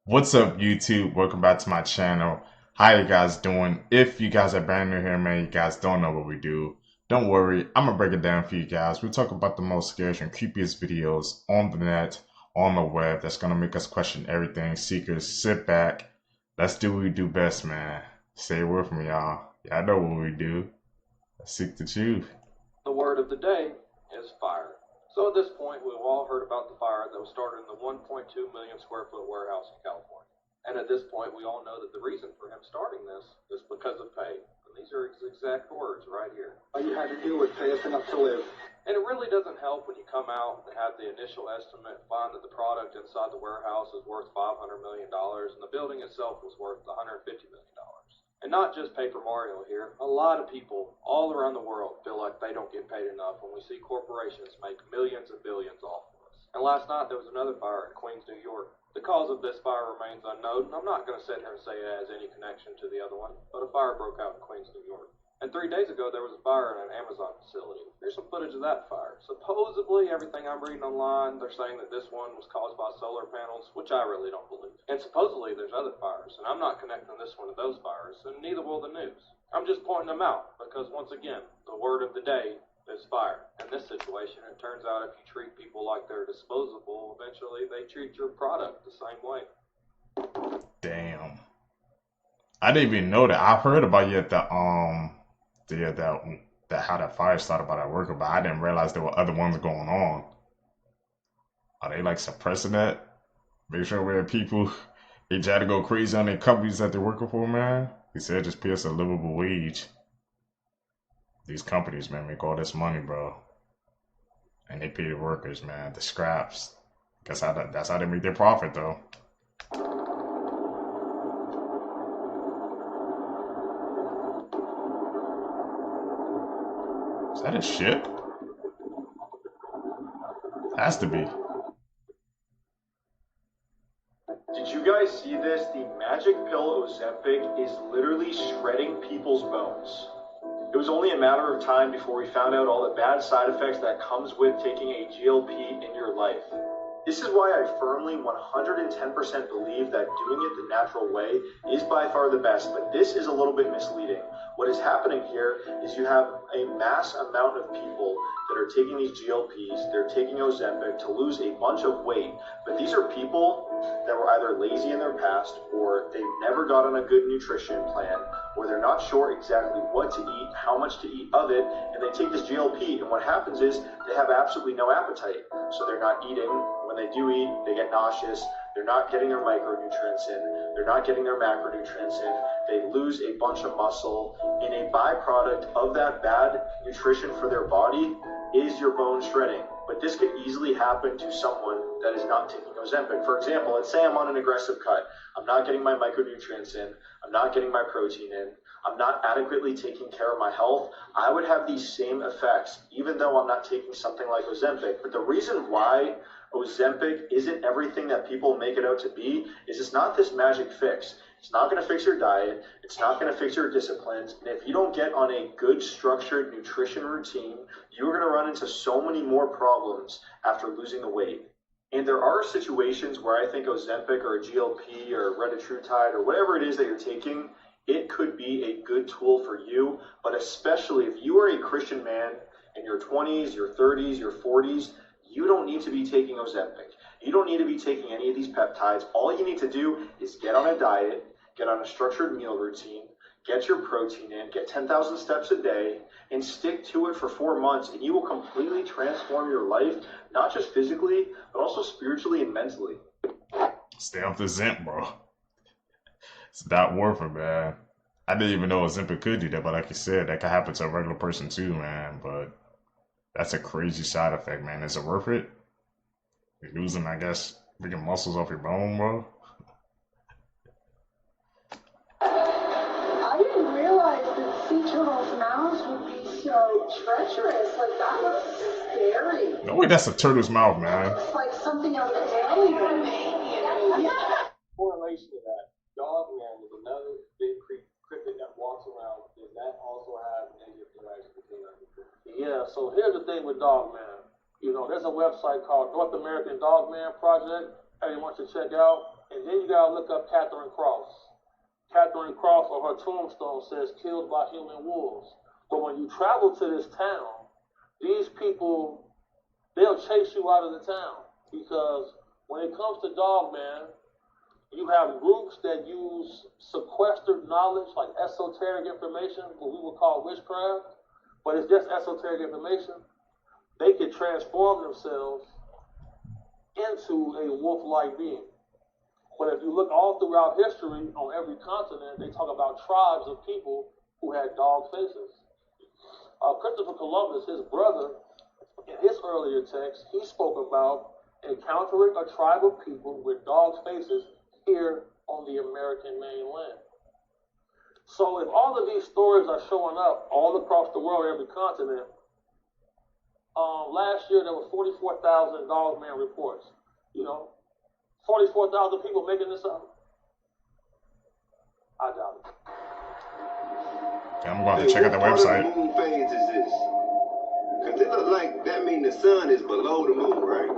What's up, YouTube? Welcome back to my channel. How you guys doing? If you guys are brand new here, man, you guys don't know what we do. Don't worry, I'm gonna break it down for you guys. We talk about the most scariest and creepiest videos on the net, on the web, that's gonna make us question everything. Seekers, sit back. Let's do what we do best, man. Stay with me, y'all. Y'all know what we do. Let's seek the truth. The word of the day is fire. So at this point, we've all heard about the fire that was started in the 1.2 million square foot warehouse in California. And at this point, we all know that the reason for him starting this is because of pay. And these are his exact words right here. All you had to do was pay us enough to live. And it really doesn't help when you come out and have the initial estimate, find that the product inside the warehouse is worth $500 million, and the building itself was worth $150 million. And not just Paper Mario here, a lot of people all around the world feel like they don't get paid enough when we see corporations make millions and billions off of us. And last night there was another fire in Queens, New York. The cause of this fire remains unknown, and I'm not going to sit here and say it has any connection to the other one, but a fire broke out in Queens, New York. And 3 days ago there was a fire in an Amazon facility. Here's some footage of that fire. Supposedly, everything I'm reading online, they're saying that this one was caused by solar panels, which I really don't believe. And supposedly there's other fires, and I'm not connecting this one to those fires, and neither will the news. I'm just pointing them out, because once again, the word of the day is fire. In this situation, it turns out if you treat people like they're disposable, eventually they treat your product the same way. Damn. I didn't even know that. I've heard about you at that how that fire started by that worker, but I didn't realize there were other ones going on. Are they like suppressing that? Make sure where people they try to go crazy on their companies that they're working for, man. He said just pay us a livable wage. These companies, man, make all this money, bro. And they pay the workers, man, the scraps. That's how they make their profit, though. Is that a ship? Has to be. Did you guys see this? The magic pill Ozempic is literally shredding people's bones. It was only a matter of time before we found out all the bad side effects that comes with taking a GLP in your life. This is why I firmly 110% believe that doing it the natural way is by far the best, but this is a little bit misleading. What is happening here is you have a mass amount of people that are taking these GLPs, they're taking Ozempic to lose a bunch of weight, but these are people that were either lazy in their past, or they've never got on a good nutrition plan, or they're not sure exactly what to eat, how much to eat of it, and they take this GLP, and what happens is they have absolutely no appetite. So they're not eating. When they do eat, they get nauseous. They're not getting their micronutrients in. They're not getting their macronutrients in. They lose a bunch of muscle. And a byproduct of that bad nutrition for their body is your bone shredding. But this could easily happen to someone that is not taking Ozempic. For example, let's say I'm on an aggressive cut. I'm not getting my micronutrients in. I'm not getting my protein in. I'm not adequately taking care of my health. I would have these same effects, even though I'm not taking something like Ozempic. But the reason why Ozempic isn't everything that people make it out to be is it's not this magic fix. It's not going to fix your diet. It's not going to fix your disciplines. And if you don't get on a good structured nutrition routine, you're going to run into so many more problems after losing the weight. And there are situations where I think Ozempic or a GLP or retatrutide or whatever it is that you're taking, it could be a good tool for you. But especially if you are a Christian man in your 20s, your 30s, your 40s, you don't need to be taking Ozempic. You don't need to be taking any of these peptides. All you need to do is get on a diet, get on a structured meal routine, get your protein in, get 10,000 steps a day, and stick to it for 4 months, and you will completely transform your life, not just physically, but also spiritually and mentally. Stay off the Zemp, bro. It's not worth it, man. I didn't even know Ozempic could do that, but like you said, that could happen to a regular person too, man. But that's a crazy side effect, man. Is it worth it? You're losing, I guess, bigger muscles off your bone, bro. I didn't realize that sea turtles' mouths would be so treacherous. Like, that looks scary. No way, that's a turtle's mouth, man. It's like something out of the alien movie. Correlation to that, Dogman is another big cryptid that walks around. Does that also have negative interaction between us? Yeah, so here's the thing with Dogman. You know, there's a website called North American Dogman Project. Anyone should check out. And then you gotta look up Catherine Cross. Catherine Cross on her tombstone says killed by human wolves. But when you travel to this town, these people, they'll chase you out of the town. Because when it comes to Dogman, you have groups that use sequestered knowledge, like esoteric information, what we would call witchcraft, but it's just esoteric information. They can transform themselves into a wolf-like being. But if you look all throughout history, on every continent, they talk about tribes of people who had dog faces. Christopher Columbus, his brother, in his earlier text, he spoke about encountering a tribe of people with dog faces here on the American mainland. So if all of these stories are showing up all across the world, every continent, last year there were 44,000 Dogman reports. 44,000 people making this up? I doubt it. I'm going to check out the website. What moon phase is this? Because it looks like that means the sun is below the moon, right?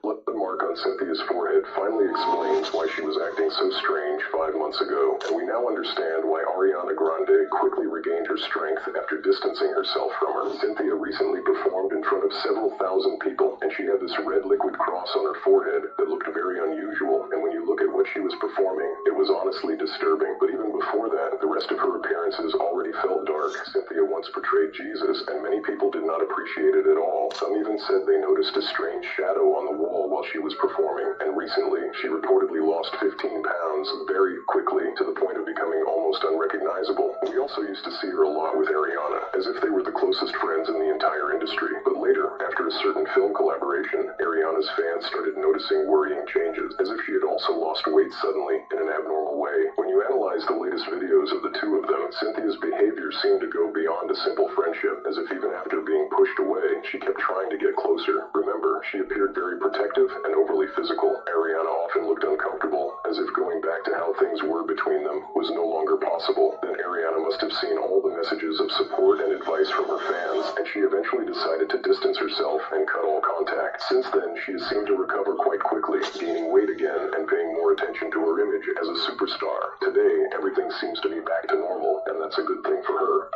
The mark on Cynthia's forehead finally explains why she was acting so strange 5 months ago, and we now understand why Ariana Grande quickly regained her strength after distancing herself from her. Cynthia recently performed in front of several thousand people, and she had this red liquid cross on her forehead that looked very unusual, and when you look at what she was performing, it was honestly disturbing. But even before that, the rest of her appearances already felt dark. Cynthia once portrayed Jesus, and many people did not appreciate it at all. Some even said they noticed a strange shadow on the wall while she was performing, and recently she reportedly lost 15 pounds very quickly to the point of becoming almost unrecognizable. We also used to see her a lot with Ariana, as if they were the closest friends in the entire industry. But later, after a certain film collaboration, Ariana's fans started noticing worrying changes, as if she had also lost weight suddenly in an abnormal way. When you analyze the latest videos of the two of them, Cynthia's behavior seemed to go beyond a simple friendship, as if even after being pushed away, she kept trying to get closer. Remember, she appeared very protective and overly physical. Ariana often looked uncomfortable, as if going back to how things were between them was no longer possible. Then Ariana must have seen all the messages of support and advice from her fans, and she eventually decided to distance herself and cut all contact. Since then, she has seemed to recover quite quickly, gaining weight again and paying more attention to her image as a superstar. Today, everything seems to be back to normal, and that's a good thing for her.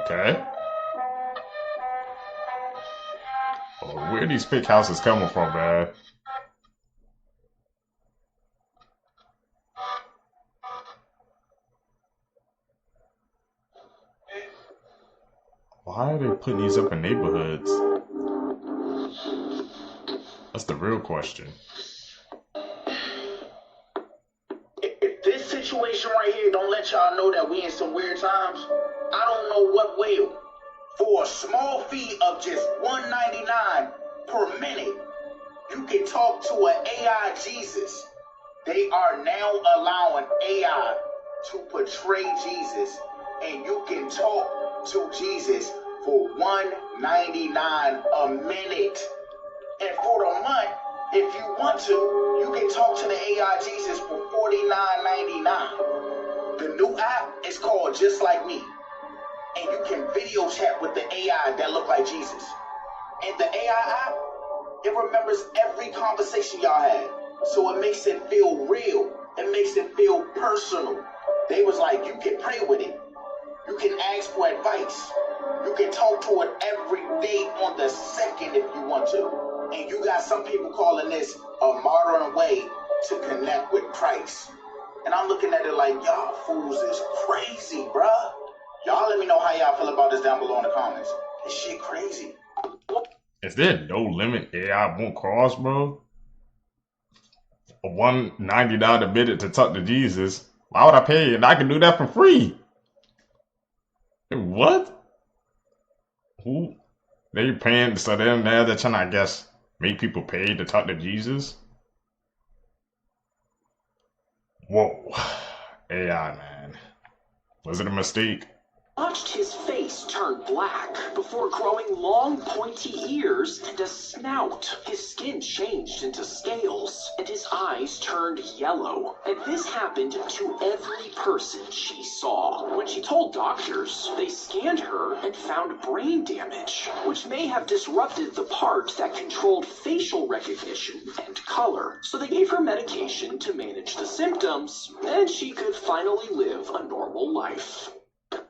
Okay. Where are these fake houses coming from, man? Why are they putting these up in neighborhoods? That's the real question. If this situation right here don't let y'all know that we in some weird times, I don't know what will. For a small fee of just $1.99 per minute, you can talk to an AI Jesus. They are now allowing AI to portray Jesus, and you can talk to Jesus for $1.99 a minute. And for the month, if you want to, you can talk to the AI Jesus for $49.99. The new app is called Just Like Me. And you can video chat with the AI that look like Jesus. And the AI app, it remembers every conversation y'all had. So it makes it feel real. It makes it feel personal. They was like, you can pray with it. You can ask for advice. You can talk to it every day on the second if you want to. And you got some people calling this a modern way to connect with Christ. And I'm looking at it like, y'all fools is crazy, bruh. Y'all let me know how y'all feel about this down below in the comments. This shit crazy. Is there no limit AI won't cross, bro? $1.99 a minute to talk to Jesus. Why would I pay? And I can do that for free. What? Who? They paying, so they're trying to, I guess, make people pay to talk to Jesus? Whoa. AI, man. Was it a mistake? Watched his face turn black before growing long, pointy ears and a snout. His skin changed into scales, and his eyes eyes turned yellow, and this happened to every person she saw. When she told doctors, they scanned her and found brain damage, which may have disrupted the part that controlled facial recognition and color. So they gave her medication to manage the symptoms, and she could finally live a normal life.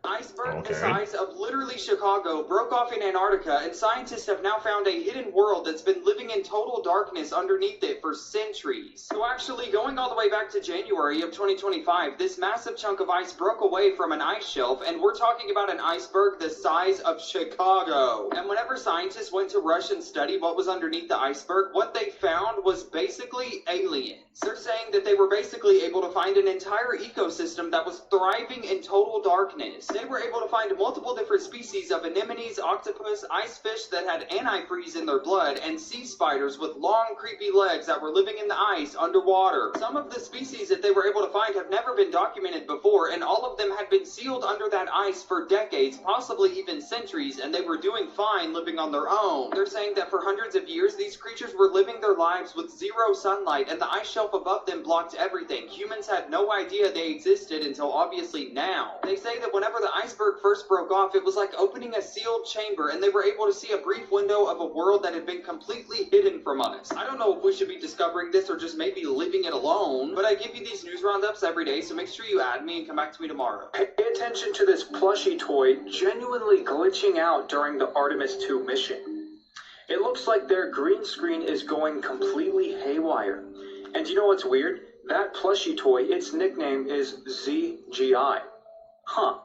Iceberg the size of literally Chicago broke off in Antarctica, and scientists have now found a hidden world that's been living in total darkness underneath it for centuries. So actually, going all the way back to January of 2025, this massive chunk of ice broke away from an ice shelf, and we're talking about an iceberg the size of Chicago. And whenever scientists went to rush and study what was underneath the iceberg, what they found was basically aliens. They're saying that they were basically able to find an entire ecosystem that was thriving in total darkness. They were able to find multiple different species of anemones, octopus, ice fish that had antifreeze in their blood, and sea spiders with long, creepy legs that were living in the ice underwater. Some of the species that they were able to find have never been documented before, and all of them had been sealed under that ice for decades, possibly even centuries, and they were doing fine living on their own. They're saying that for hundreds of years, these creatures were living their lives with zero sunlight, and the ice shelf above them blocked everything. Humans had no idea they existed until obviously now. They say that whenever the iceberg first broke off, it was like opening a sealed chamber, and they were able to see a brief window of a world that had been completely hidden from us. I don't know if we should be discovering this or just maybe leaving it alone, but I give you these news roundups every day, so make sure you add me and come back to me tomorrow. Pay attention to this plushie toy genuinely glitching out during the Artemis 2 mission. It looks like their green screen is going completely haywire. And you know what's weird? That plushie toy, its nickname is ZGI. Huh.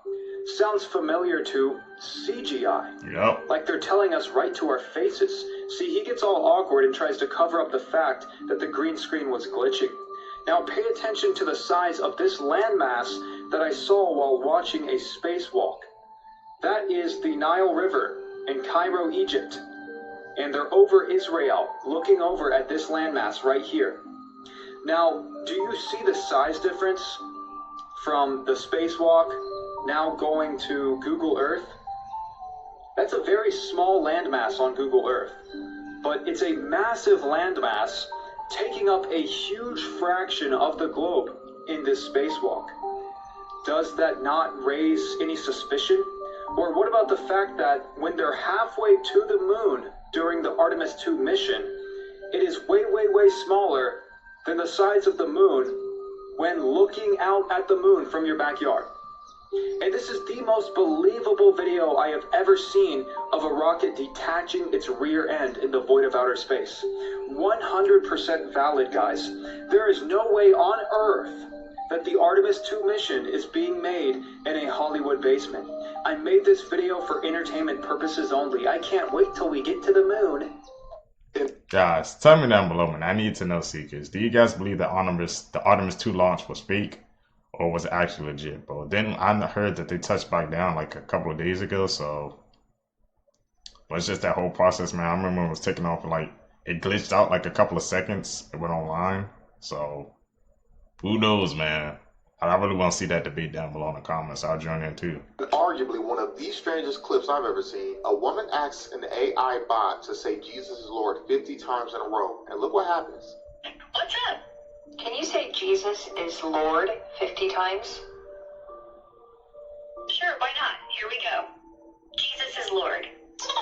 Sounds familiar to CGI. Yep. Like they're telling us right to our faces. See, he gets all awkward and tries to cover up the fact that the green screen was glitching. Now pay attention to the size of this landmass that I saw while watching a spacewalk. That is the Nile River in Cairo, Egypt. And they're over Israel, looking over at this landmass right here. Now, do you see the size difference from the spacewalk now going to Google Earth? That's a very small landmass on Google Earth, but it's a massive landmass taking up a huge fraction of the globe in this spacewalk. Does that not raise any suspicion? Or what about the fact that when they're halfway to the moon during the Artemis 2 mission, it is way, way, way smaller than the size of the moon when looking out at the moon from your backyard. And this is the most believable video I have ever seen of a rocket detaching its rear end in the void of outer space. 100% valid, guys. There is no way on Earth that the Artemis 2 mission is being made in a Hollywood basement. I made this video for entertainment purposes only. I can't wait till we get to the moon. Guys, tell me down below, man. I need to know, Seekers. Do you guys believe that the Artemis 2 launch was fake? Or was it actually legit, bro? Then I heard that they touched back down like a couple of days ago, so... But it's just that whole process, man. I remember when it was taking off, like, it glitched out like a couple of seconds. It went online, so... Who knows, man? I really want to see that debate down below in the comments. I'll join in too. Arguably one of the strangest clips I've ever seen. A woman asks an AI bot to say Jesus is Lord 50 times in a row. And look what happens. What's up? Can you say Jesus is Lord 50 times? Sure, why not? Here we go. Jesus is Lord. Jesus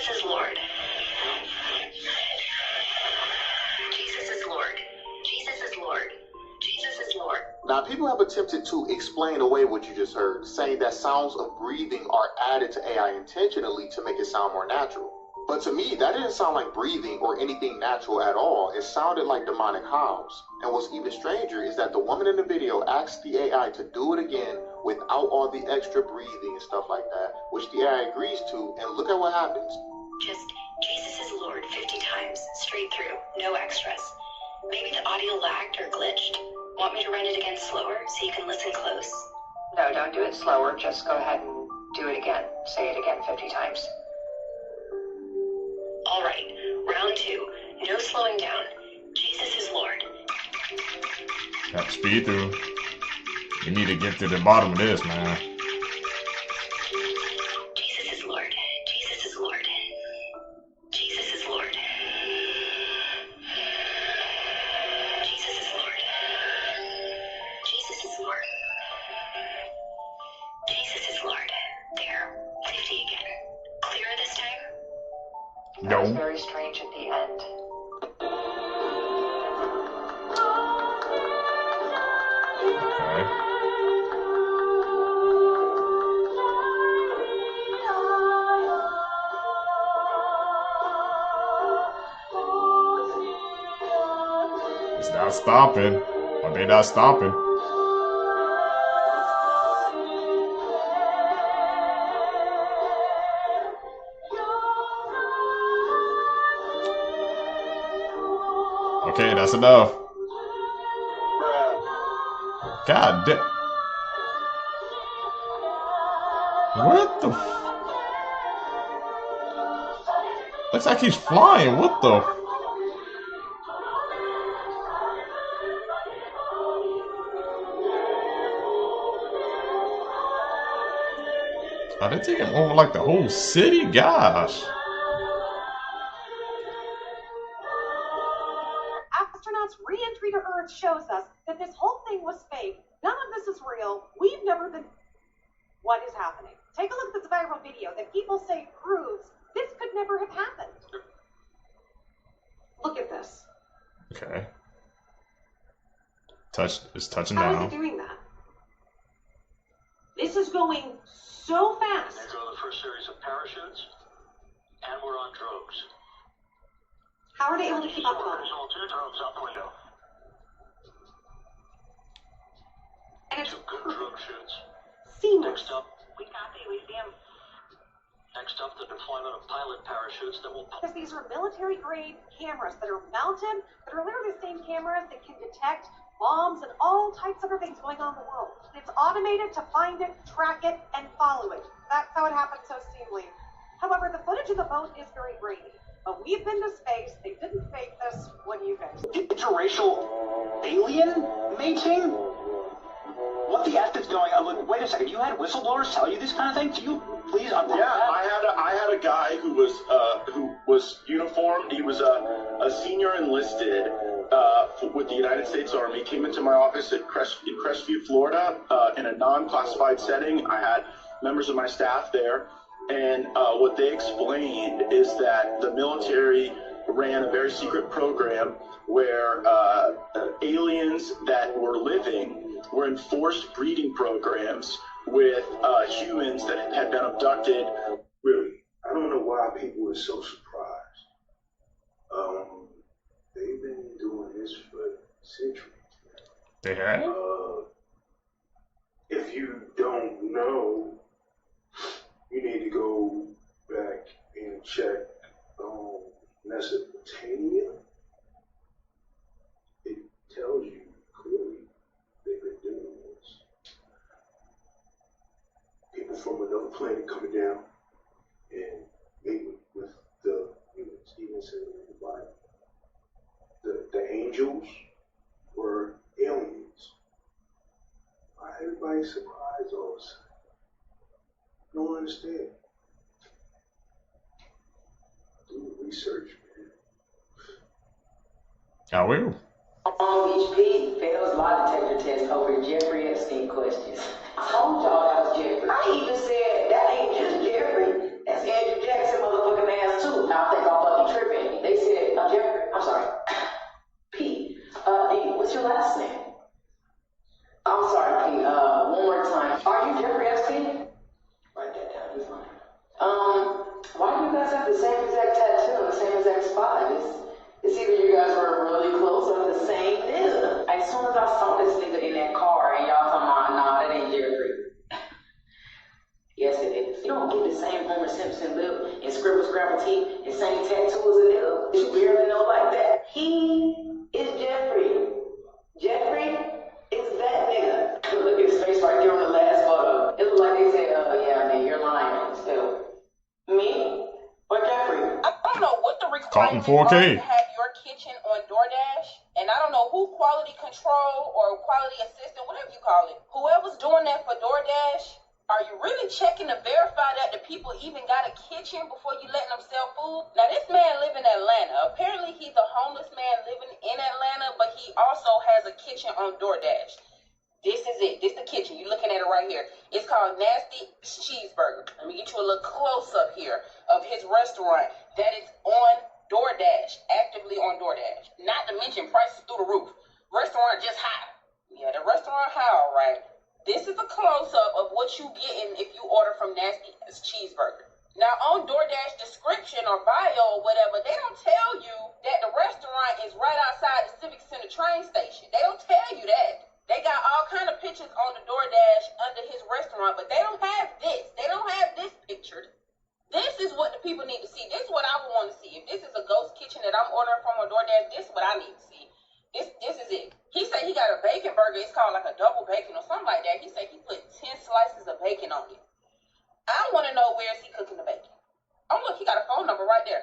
is Lord. Jesus is Lord. Jesus is Lord. Jesus is Lord. Now, people have attempted to explain away what you just heard, saying that sounds of breathing are added to AI intentionally to make it sound more natural. But to me, that didn't sound like breathing or anything natural at all. It sounded like demonic howls. And what's even stranger is that the woman in the video asked the AI to do it again without all the extra breathing and stuff like that, which the AI agrees to, and look at what happens. Just, Jesus is Lord 50 times, straight through, no extras. Maybe the audio lagged or glitched. Want me to run it again slower so you can listen close? No, don't do it slower. Just go ahead and do it again. Say it again 50 times. All right, round 2. No slowing down. Jesus is Lord. Got to speed through. You need to get to the bottom of this, man. It was very strange at the end. It's not stopping. Or they not stopping. Okay, that's enough. God damn. What the looks like he's flying. What the Are they taking over like the whole city? Gosh. Astronauts' re-entry to Earth shows us that this whole thing was fake. None of this is real. We've never been... What is happening? Take a look at this viral video that people say proves this could never have happened. Look at this. Okay. It's touching How down. is it doing that? This is going so fast. They go the first series of parachutes, and we're on drones. How are they able to keep up with all that? Visual 2 drones out the window. And it's 2 good drone shoots. seamless. Next up, we copy, we see them. Next up, the deployment of pilot parachutes that will... Because these are military-grade cameras that are mounted, that are literally the same cameras that can detect bombs and all types of other things going on in the world. It's automated to find it, track it, and follow it. That's how it happens so seamlessly. However, the footage of the boat is very grainy. But we've been to space. They didn't fake this. What do you guys think? Interracial alien mating? What the F is going on? Look, wait a second. You had whistleblowers tell you this kind of thing? Can you please unpack Yeah, that? I had a guy who was uniformed. He was a senior enlisted with the United States Army. Came into my office in Crestview, Florida, in a non-classified setting. I had members of my staff there, and what they explained is that the military ran a very secret program where aliens that were living were in forced breeding programs with humans that had been abducted. Really, I don't know why people are so surprised. They've been doing this for centuries. They have? If you don't know, you need to go back and check Mesopotamia. It tells you clearly they've been doing this. People from another planet coming down and meeting with the humans, even said in the Bible. The angels were aliens. Why everybody's surprised all of a sudden? I don't understand. Do the research, man. I will. Long Beach P fails lie detector test over Jeffrey Epstein questions. I told y'all that was Jeffrey. I even said that ain't just Jeffrey. That's Andrew Jackson motherfucking ass too. I think I'm fucking tripping. They said, Jeffrey, I'm sorry. P. What's your last name? I'm sorry, P. One more time. Are you Jeffrey Epstein? Write that down. He's lying. Why do you guys have the same exact tattoo and the same exact spot? It's either you guys were really close or the same nigga. As soon as I saw this nigga in that car and y'all talking about, nah, that ain't Jeffrey. Yes, it is. You don't get the same Homer Simpson lip and scribble scrabble teeth and same tattoo as a nigga. You barely know like that. He is Jeffrey. Jeffrey is that nigga. Look at his face right there on the last photo. It looked like they said, yeah, man, you're lying still. Me? Or Jeffrey? I don't know what the Caught in requirements 4K. are to have your kitchen on DoorDash, and I don't know who quality control or quality assistant, whatever you call it. Whoever's doing that for DoorDash, are you really checking to verify that the people even got a kitchen before you letting them sell food? Now, this man live in Atlanta. Apparently, he's a homeless man living in Atlanta, but he also has a kitchen on DoorDash. This is it. This is the kitchen. You're looking at it right here. It's called Nasty Cheeseburger. Let me get you a little close-up here of his restaurant that is button if you order from Nasty Cheeseburger. Now, on DoorDash description or bio or whatever, they don't tell you that the restaurant is right outside the Civic Center train station. They don't tell you that. They got all kind of pictures on the DoorDash under his restaurant, but they don't have this. They don't have this pictured. This is what the people need to see. This is what I would want to see. If this is a ghost kitchen that I'm ordering from on DoorDash, this is what I need to see. This is it. He said he got a bacon burger. It's called like a double bacon or something like that. He said he put 10 slices of bacon on it. I want to know where is he cooking the bacon. Oh, look, he got a phone number right there.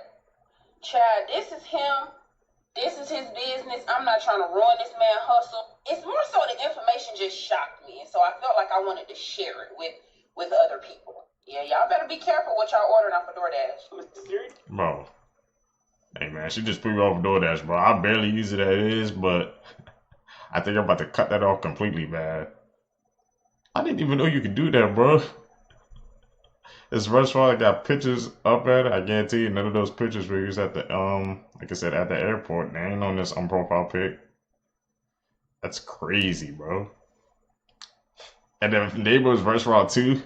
Child, this is him. This is his business. I'm not trying to ruin this man's hustle. It's more so the information just shocked me. And so I felt like I wanted to share it with other people. Yeah, y'all better be careful what y'all ordering off of DoorDash. Bro. Hey, man, she just put me off DoorDash, bro. I barely use it as is, but I think I'm about to cut that off completely, man. I didn't even know you could do that, bro. This restaurant got pictures up at it. I guarantee you none of those pictures were used at the, like I said, at the airport. They ain't on this unprofile pic. That's crazy, bro. And then Neighbor's restaurant, too.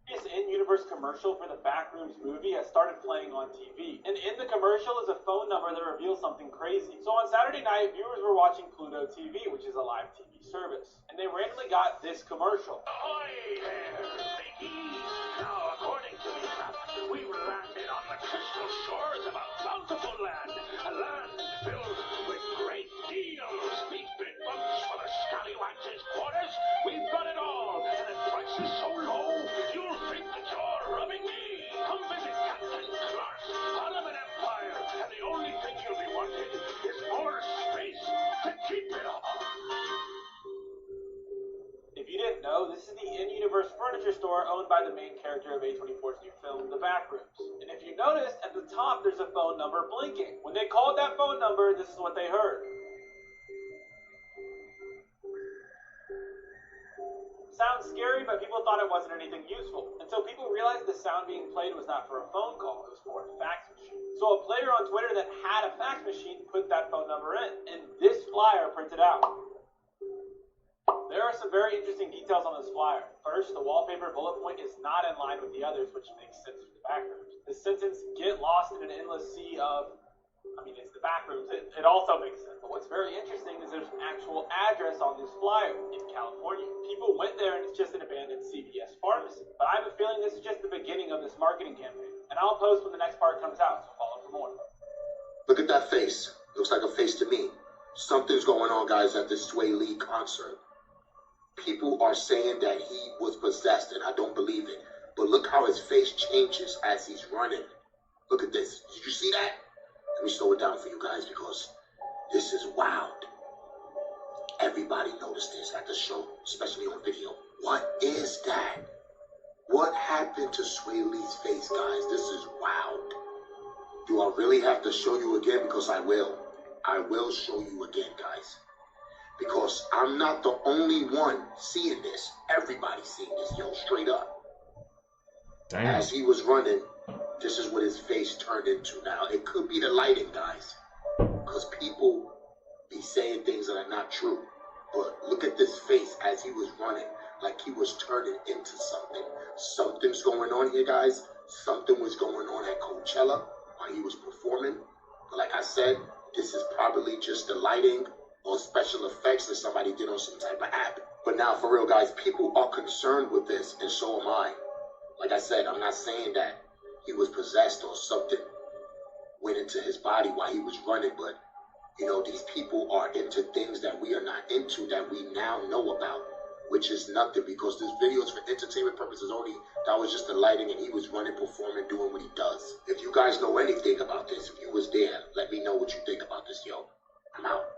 This in-universe commercial for the Backrooms movie has started playing on TV. And in the commercial is a phone number that reveals something crazy. So on Saturday night, viewers were watching Pluto TV, which is a live TV service. And they randomly got this commercial. Ahoy there, mateys! Now, according to the map, we've landed on the crystal shores of a bountiful land. A land filled with great deals. These big bumps for the scallywags' quarters. We've got it all. And at prices so low, you'll think that you're rubbing me. Come visit Captain Clark, Ottoman Empire. And the only thing you'll be wanting is more space to keep it all. If you didn't know, this is the in-universe furniture store owned by the main character of A24's new film, The Backrooms. And if you noticed, at the top there's a phone number blinking. When they called that phone number, this is what they heard. Sounds scary, but people thought it wasn't anything useful. Until people realized the sound being played was not for a phone call, it was for a fax machine. So a player on Twitter that had a fax machine put that phone number in, and this flyer printed out. There are some very interesting details on this flyer. First, the wallpaper bullet point is not in line with the others, which makes sense for the Backrooms. The sentence, "get lost in an endless sea of," it's the Backrooms. It also makes sense. But what's very interesting is there's an actual address on this flyer in California. People went there and it's just an abandoned CVS pharmacy. But I have a feeling this is just the beginning of this marketing campaign. And I'll post when the next part comes out, so follow for more. Look at that face. Looks like a face to me. Something's going on, guys, at this Sway Lee concert. People are saying that he was possessed, and I don't believe it. But look how his face changes as he's running. Look at this. Did you see that? Let me slow it down for you guys because this is wild. Everybody noticed this at the show, especially on video. What is that? What happened to Sway Lee's face, guys? This is wild. Do I really have to show you again? Because I will. I will show you again, guys. Because I'm not the only one seeing this. Everybody's seeing this, yo, straight up. Damn. As he was running, this is what his face turned into now. It could be the lighting, guys. Because people be saying things that are not true. But look at this face as he was running, like he was turning into something. Something's going on here, guys. Something was going on at Coachella while he was performing. But like I said, this is probably just the lighting or special effects that somebody did on some type of app. But now, for real, guys, people are concerned with this, and so am I. Like I said, I'm not saying that he was possessed or something went into his body while he was running, but, you know, these people are into things that we are not into, that we now know about, which is nothing, because this video is for entertainment purposes only. That was just the lighting, and he was running, performing, doing what he does. If you guys know anything about this, if you was there, let me know what you think about this, yo. I'm out.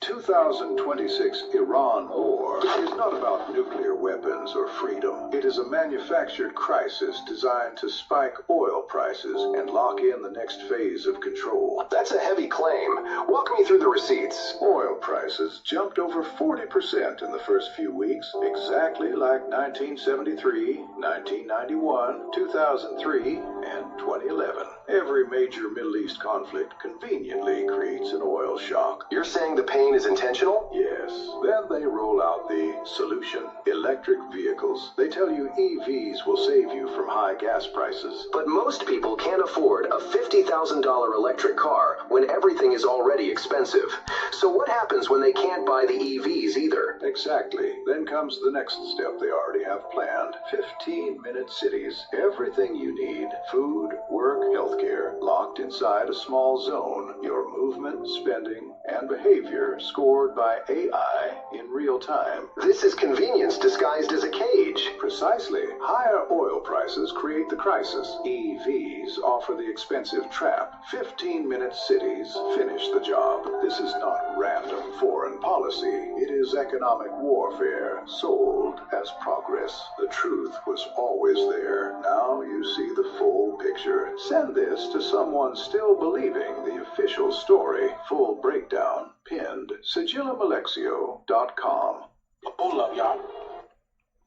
2026 Iran war is not about nuclear weapons or freedom. It is a manufactured crisis designed to spike oil prices and lock in the next phase of control. That's a heavy claim. Walk me through the receipts. Oil prices jumped over 40% in the first few weeks, exactly like 1973, 1991, 2003, and 2011. Every major Middle East conflict conveniently creates an oil shock. You're saying the pain explain is intentional? Yes. Then they roll out the solution. Electric vehicles. They tell you EVs will save you from high gas prices. But most people can't afford a $50,000 electric car when everything is already expensive. So what happens when they can't buy the EVs either? Exactly. Then comes the next step they already have planned. 15-minute cities. Everything you need. Food, work, healthcare. Locked inside a small zone. Your movement, spending, and behavior scored by AI in real time. This is convenience disguised as a cage. Precisely. Higher oil prices create the crisis. EVs offer the expensive trap. 15-minute cities finish the job. This is not random foreign policy. It is economic warfare, sold as progress. The truth was always there. Now you see the full picture. Send this to someone still believing the official story. Full breakdown pinned. SigillumAlexio.com. Hold up, y'all.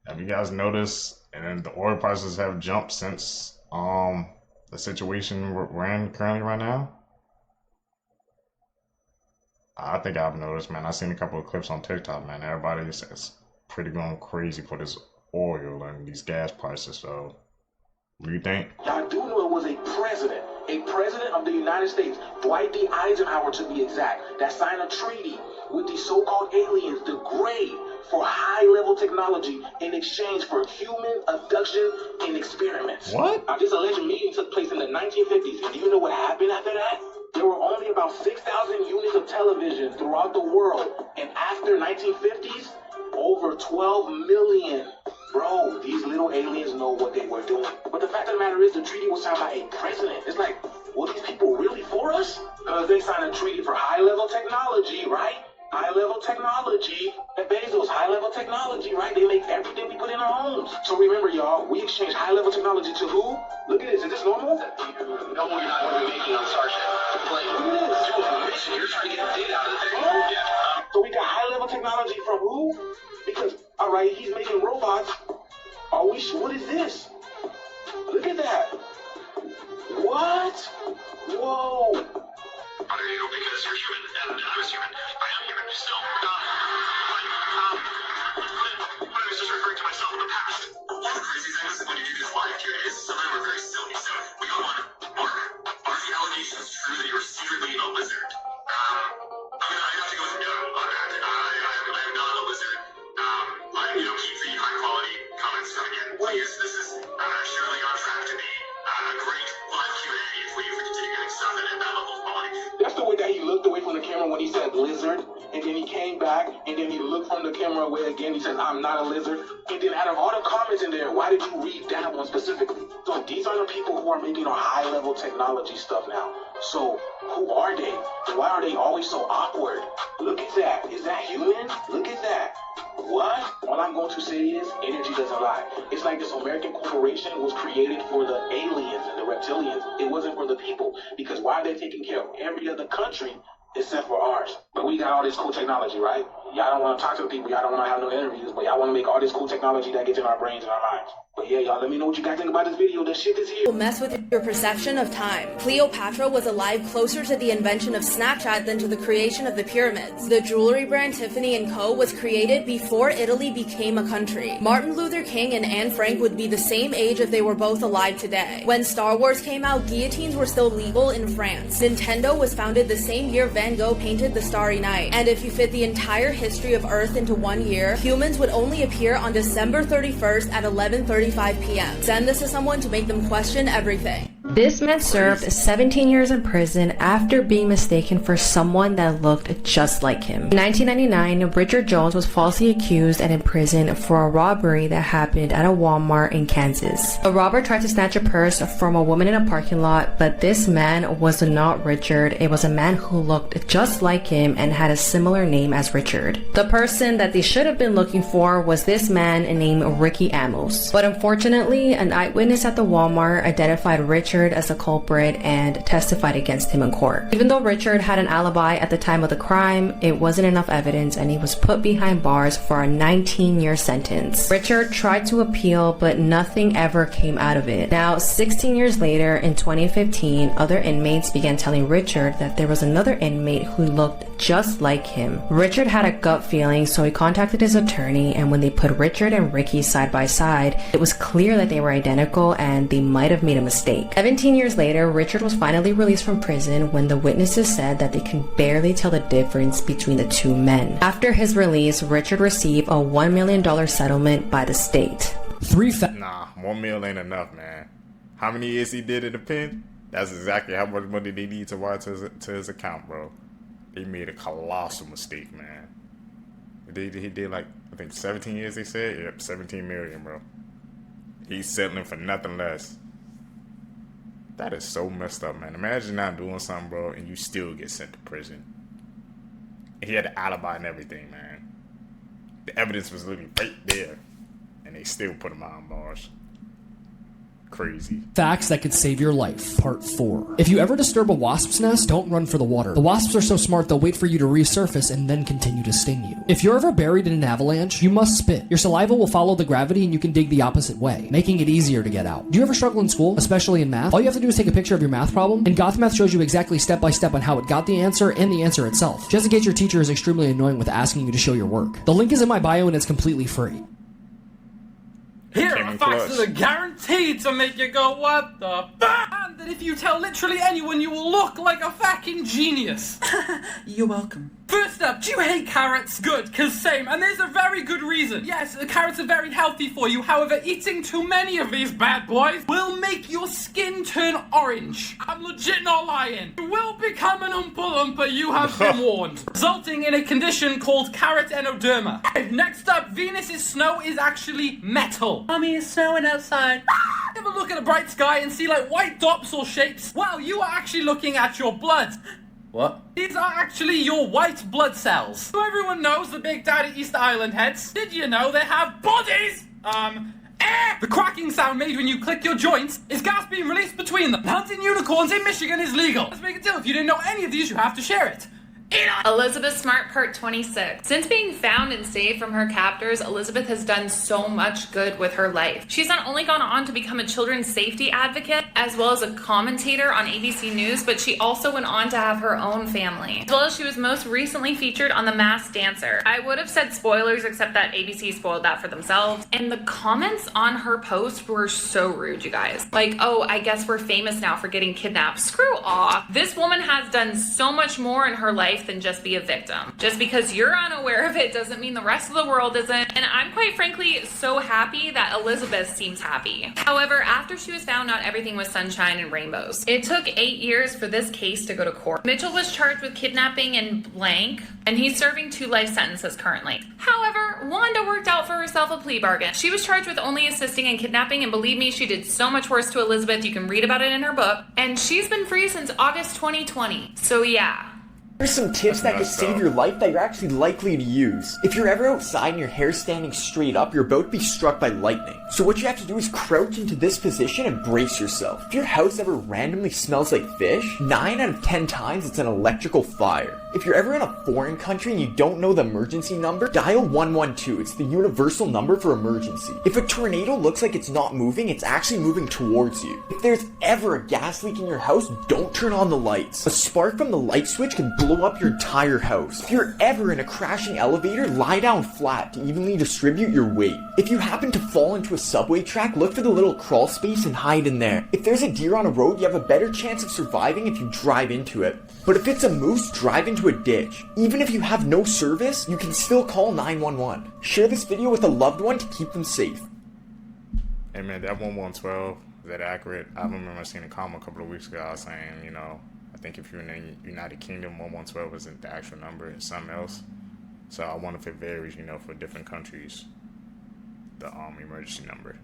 Have you guys noticed? And then the oil prices have jumped since the situation we're in currently right now. I think I've noticed, man. I've seen a couple of clips on TikTok, man. Everybody is pretty going crazy for this oil and these gas prices. So, what do you think? Y'all do know it was a president of the United States, Dwight D. Eisenhower to be exact, that signed a treaty with these so-called aliens, the Gray, for high-level technology in exchange for human abduction and experiments. What? This alleged meeting took place in the 1950s, and do you know what happened after that? There were only about 6,000 units of television throughout the world, and after 1950s, over 12 million. Bro, these little aliens know what they were doing. But the fact of the matter is, the treaty was signed by a president. It's like, were these people really for us? Because they signed a treaty for high-level technology, right? High-level technology. And Bezos, high-level technology, right? They make everything we put in our homes. So remember, y'all, we exchange high-level technology to who? Look at this. Is this normal? No, you're not going to be making on Starship. Like, look at this. You're on a mission. You're trying to get data out of the thing. Huh? So we got high-level technology from who? Because, all right, he's making robots. Are we sure? What is this? Look at that. What? Whoa. Because you're human, and I was human. I am human still. But I was just referring to myself in the past. One of the crazy things when you do these live Q&As, some of them are very silly. So we go on, Mark, are the allegations true that you're secretly a lizard? I have to go with no on that. I am not a lizard. Keep the high quality comments coming in. Please, this is surely on track to be a great live Q&A if we continue getting stuff at that level of quality. That's the way that he looked away from the camera when he said lizard, and then he came back, and then he looked from the camera away again. He said, I'm not a lizard. And then out of all the comments in there, why did you read that one specifically? So these are the people who are making our high-level technology stuff now. So who are they? Why are they always so awkward? Look at that. Is that human? Look at that. What? All I'm going to say is energy doesn't lie. It's like this American corporation was created for the aliens and the reptilians. It wasn't for the people. Because why are they taking care of every other country except for ours? But we got all this cool technology, right? Y'all don't want to talk to the people. Y'all don't want to have no interviews. But y'all want to make all this cool technology that gets in our brains and our minds. But yeah, y'all, let me know what you guys think about this video. This shit is here. Will mess with your perception of time. Cleopatra was alive closer to the invention of Snapchat than to the creation of the pyramids. The jewelry brand Tiffany & Co. was created before Italy became a country. Martin Luther King and Anne Frank would be the same age if they were both alive today. When Star Wars came out, guillotines were still legal in France. Nintendo was founded the same year Van Gogh painted The Starry Night. And if you fit the entire history of Earth into 1 year, humans would only appear on December 31st at 11:35 p.m. Send this to someone to make them question everything. This man served 17 years in prison after being mistaken for someone that looked just like him. In 1999, Richard Jones was falsely accused and imprisoned for a robbery that happened at a Walmart in Kansas. A robber tried to snatch a purse from a woman in a parking lot, but this man was not Richard. It was a man who looked just like him and had a similar name as Richard. Richard. The person that they should have been looking for was this man named Ricky Amos. But unfortunately, an eyewitness at the Walmart identified Richard as the culprit and testified against him in court. Even though Richard had an alibi at the time of the crime, it wasn't enough evidence and he was put behind bars for a 19-year sentence. Richard tried to appeal, but nothing ever came out of it. Now, 16 years later, in 2015, other inmates began telling Richard that there was another inmate who looked just like him. Richard had a gut feeling, so he contacted his attorney, and when they put Richard and Ricky side by side, it was clear that they were identical and they might have made a mistake. 17 years later, Richard was finally released from prison when the witnesses said that they can barely tell the difference between the two men. After his release, Richard received a $1 million settlement by the state. Nah, 1 mil ain't enough, man. How many years he did in the pen? That's exactly how much money they need to wire to his account, bro. They made a colossal mistake, man. He did like, I think 17 years, they said? Yep, 17 million, bro. He's settling for nothing less. That is so messed up, man. Imagine not doing something, bro, and you still get sent to prison. And he had an alibi and everything, man. The evidence was literally right there. And they still put him on bars. Crazy. Facts that could save your life, part 4. If you ever disturb a wasp's nest, don't run for the water. The wasps are so smart they'll wait for you to resurface and then continue to sting you. If you're ever buried in an avalanche, you must spit. Your saliva will follow the gravity and you can dig the opposite way, making it easier to get out. Do you ever struggle in school, especially in math? All you have to do is take a picture of your math problem, and GothMath shows you exactly step by step on how it got the answer and the answer itself, just in case your teacher is extremely annoying with asking you to show your work. The link is in my bio and it's completely free. Here are facts that are guaranteed to make you go, what the fuck? And that if you tell literally anyone, you will look like a fucking genius. You're welcome. First up, do you hate carrots? Good, cause same, and there's a very good reason. Yes, the carrots are very healthy for you, however, eating too many of these bad boys will make your skin turn orange. I'm legit not lying. You will become an Oompa Loompa, you have been warned. Resulting in a condition called carrot enoderma. Okay, next up, Venus's snow is actually metal. Mommy, it's snowing outside. Ever look at a bright sky and see like white dots or shapes? Well, you are actually looking at your blood. What? These are actually your white blood cells. So everyone knows the Big Daddy Easter Island heads. Did you know they have bodies? The cracking sound made when you click your joints is gas being released between them. Hunting unicorns in Michigan is legal. Let's make a deal. If you didn't know any of these, you have to share it. Elizabeth Smart, part 26. Since being found and saved from her captors, Elizabeth has done so much good with her life. She's not only gone on to become a children's safety advocate, as well as a commentator on ABC News, but she also went on to have her own family. As well as she was most recently featured on The Masked Dancer. I would have said spoilers, except that ABC spoiled that for themselves. And the comments on her post were so rude, you guys. Like, oh, I guess we're famous now for getting kidnapped. Screw off. This woman has done so much more in her life than just be a victim. Just because you're unaware of it doesn't mean the rest of the world isn't. And I'm quite frankly so happy that Elizabeth seems happy. However, after she was found, not everything was sunshine and rainbows. It took 8 years for this case to go to court. Mitchell was charged with kidnapping and blank, and he's serving 2 life sentences currently. However, Wanda worked out for herself a plea bargain. She was charged with only assisting in kidnapping, and believe me, she did so much worse to Elizabeth. You can read about it in her book. And she's been free since August 2020. So yeah. Here's some tips that could save your life that you're actually likely to use. If you're ever outside and your hair's standing straight up, you're about to be struck by lightning. So what you have to do is crouch into this position and brace yourself. If your house ever randomly smells like fish, 9 out of 10 times it's an electrical fire. If you're ever in a foreign country and you don't know the emergency number, dial 112. It's the universal number for emergency. If a tornado looks like it's not moving, it's actually moving towards you. If there's ever a gas leak in your house, don't turn on the lights. A spark from the light switch can blow up your entire house. If you're ever in a crashing elevator, lie down flat to evenly distribute your weight. If you happen to fall into a subway track, look for the little crawl space and hide in there. If there's a deer on a road, you have a better chance of surviving if you drive into it. But if it's a moose, drive into a ditch. Even if you have no service, you can still call 911. Share this video with a loved one to keep them safe. Hey man, that 1112, is that accurate? I remember seeing a comment a couple of weeks ago saying, you know, I think if you're in the United Kingdom, 1112 isn't the actual number, it's something else. So I wonder if it varies, you know, for different countries, the emergency number.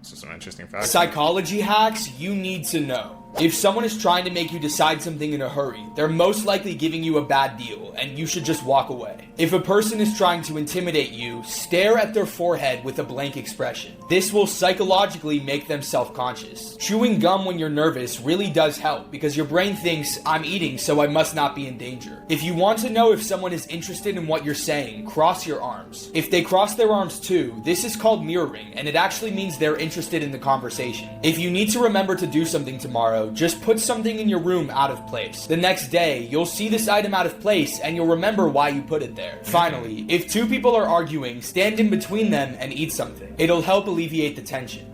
So some interesting facts. Psychology hacks you need to know. If someone is trying to make you decide something in a hurry, they're most likely giving you a bad deal, and you should just walk away. If a person is trying to intimidate you, stare at their forehead with a blank expression. This will psychologically make them self-conscious. Chewing gum when you're nervous really does help, because your brain thinks, I'm eating, so I must not be in danger. If you want to know if someone is interested in what you're saying, cross your arms. If they cross their arms too, this is called mirroring, and it actually means they're interested in the conversation. If you need to remember to do something tomorrow, just put something in your room out of place. The next day, you'll see this item out of place, and you'll remember why you put it there. Finally, if two people are arguing, stand in between them and eat something. It'll help alleviate the tension.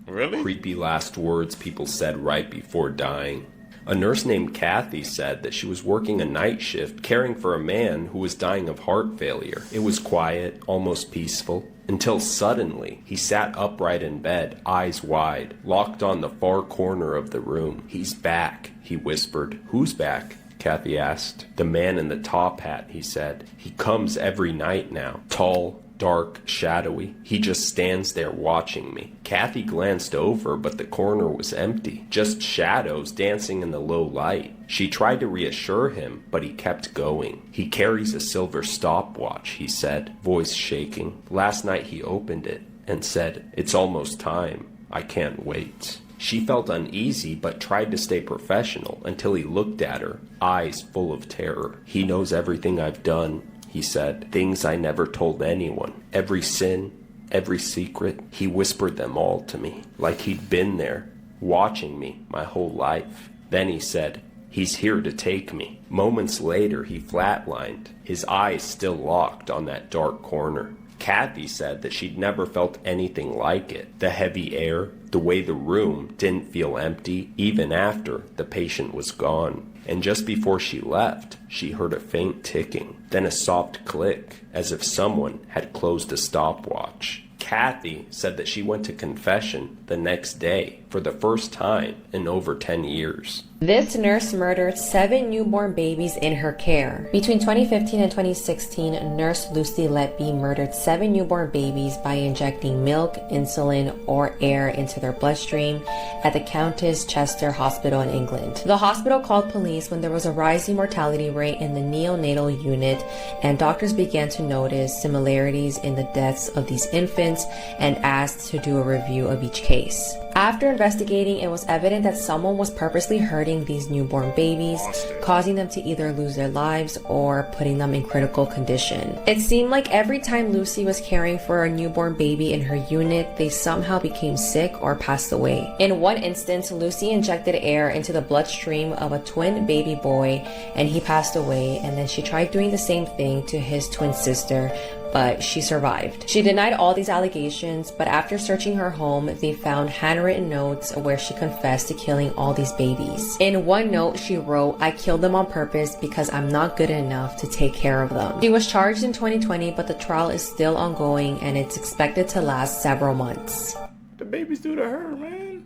Really? Creepy last words people said right before dying. A nurse named Kathy said that she was working a night shift caring for a man who was dying of heart failure. It was quiet, almost peaceful, until suddenly he sat upright in bed, eyes wide, locked on the far corner of the room. He's back, he whispered. Who's back? Kathy asked. The man in the top hat, he said. He comes every night now. Tall, dark, shadowy. He just stands there watching me. Kathy glanced over, but the corner was empty. Just shadows dancing in the low light. She tried to reassure him, but he kept going. He carries a silver stopwatch, he said, voice shaking. Last night he opened it and said, "It's almost time. I can't wait." She felt uneasy but tried to stay professional until he looked at her, eyes full of terror. "He knows everything I've done," he said. "Things I never told anyone. Every sin, every secret. He whispered them all to me, like he'd been there, watching me my whole life." Then he said, "He's here to take me." Moments later, he flatlined, his eyes still locked on that dark corner. Kathy said that she'd never felt anything like it. The heavy air, the way the room didn't feel empty, even after the patient was gone. And just before she left, she heard a faint ticking, then a soft click, as if someone had closed a stopwatch. Kathy said that she went to confession the next day for the first time in over 10 years. This nurse murdered 7 newborn babies in her care. Between 2015 and 2016, nurse Lucy Letby murdered 7 newborn babies by injecting milk, insulin, or air into their bloodstream at the Countess Chester Hospital in England. The hospital called police when there was a rising mortality rate in the neonatal unit, and doctors began to notice similarities in the deaths of these infants and asked to do a review of each case. After investigating, it was evident that someone was purposely hurting these newborn babies, causing them to either lose their lives or putting them in critical condition. It seemed like every time Lucy was caring for a newborn baby in her unit, they somehow became sick or passed away. In one instance, Lucy injected air into the bloodstream of a twin baby boy and he passed away, and then she tried doing the same thing to his twin sister, but she survived. She denied all these allegations, but after searching her home, they found handwritten notes where she confessed to killing all these babies. In one note, she wrote, "I killed them on purpose because I'm not good enough to take care of them." She was charged in 2020, but the trial is still ongoing and it's expected to last several months. The babies do to her, man.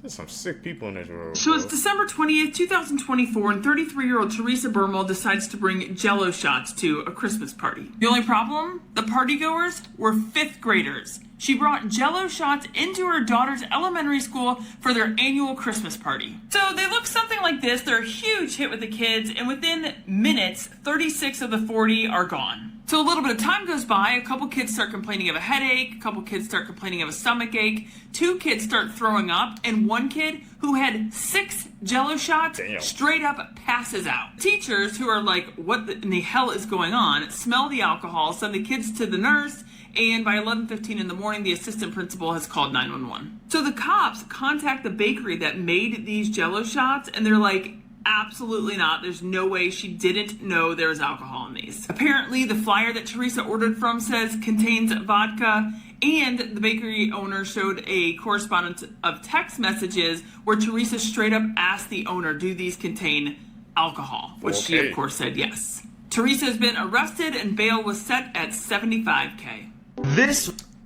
There's some sick people in this world. So it's December 20th, 2024, and 33-year-old Teresa Bermal decides to bring Jell-O shots to a Christmas party. The only problem? The partygoers were 5th graders. She brought Jell-O shots into her daughter's elementary school for their annual Christmas party. So they look something like this. They're a huge hit with the kids, and within minutes, 36 of the 40 are gone. So a little bit of time goes by, a couple kids start complaining of a headache, a couple kids start complaining of a stomach ache, 2 kids start throwing up, and 1 kid who had 6 Jell-O shots straight up passes out. Teachers who are like, what in the hell is going on, smell the alcohol, send the kids to the nurse, and by 11:15 in the morning, the assistant principal has called 911. So the cops contact the bakery that made these Jell-O shots, and they're like, absolutely not. There's no way she didn't know there was alcohol in these. Apparently, the flyer that Teresa ordered from says contains vodka, and the bakery owner showed a correspondence of text messages where Teresa straight up asked the owner, do these contain alcohol? Which she, of course, said yes. Teresa has been arrested and bail was set at $75K.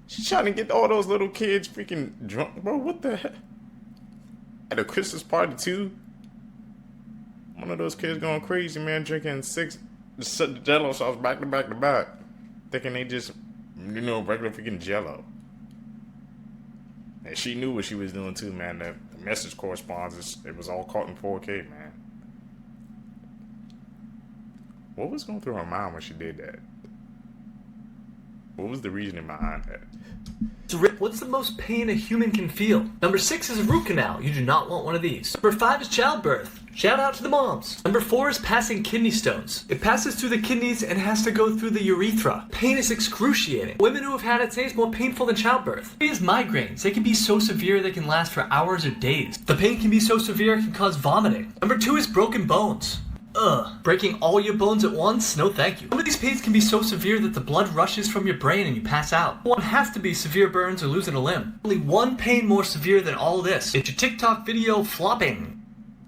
She's trying to get all those little kids freaking drunk, bro. What the heck? At a Christmas party, too? One of those kids going crazy, man, drinking 6 Jell-O shots back to back to back. Thinking they just, regular freaking Jell-O. And she knew what she was doing too, man. The message correspondence, it was all caught in 4K, man. What was going through her mind when she did that? What was the reasoning behind that? So Rick, what's the most pain a human can feel? Number 6 is a root canal. You do not want one of these. Number 5 is childbirth. Shout out to the moms. Number 4 is passing kidney stones. It passes through the kidneys and has to go through the urethra. Pain is excruciating. Women who have had it say it's more painful than childbirth. 3 is migraines. They can be so severe they can last for hours or days. The pain can be so severe it can cause vomiting. Number 2 is broken bones. Breaking all your bones at once? No thank you. Some of these pains can be so severe that the blood rushes from your brain and you pass out. One has to be severe burns or losing a limb. Only one pain more severe than all this. It's your TikTok video flopping.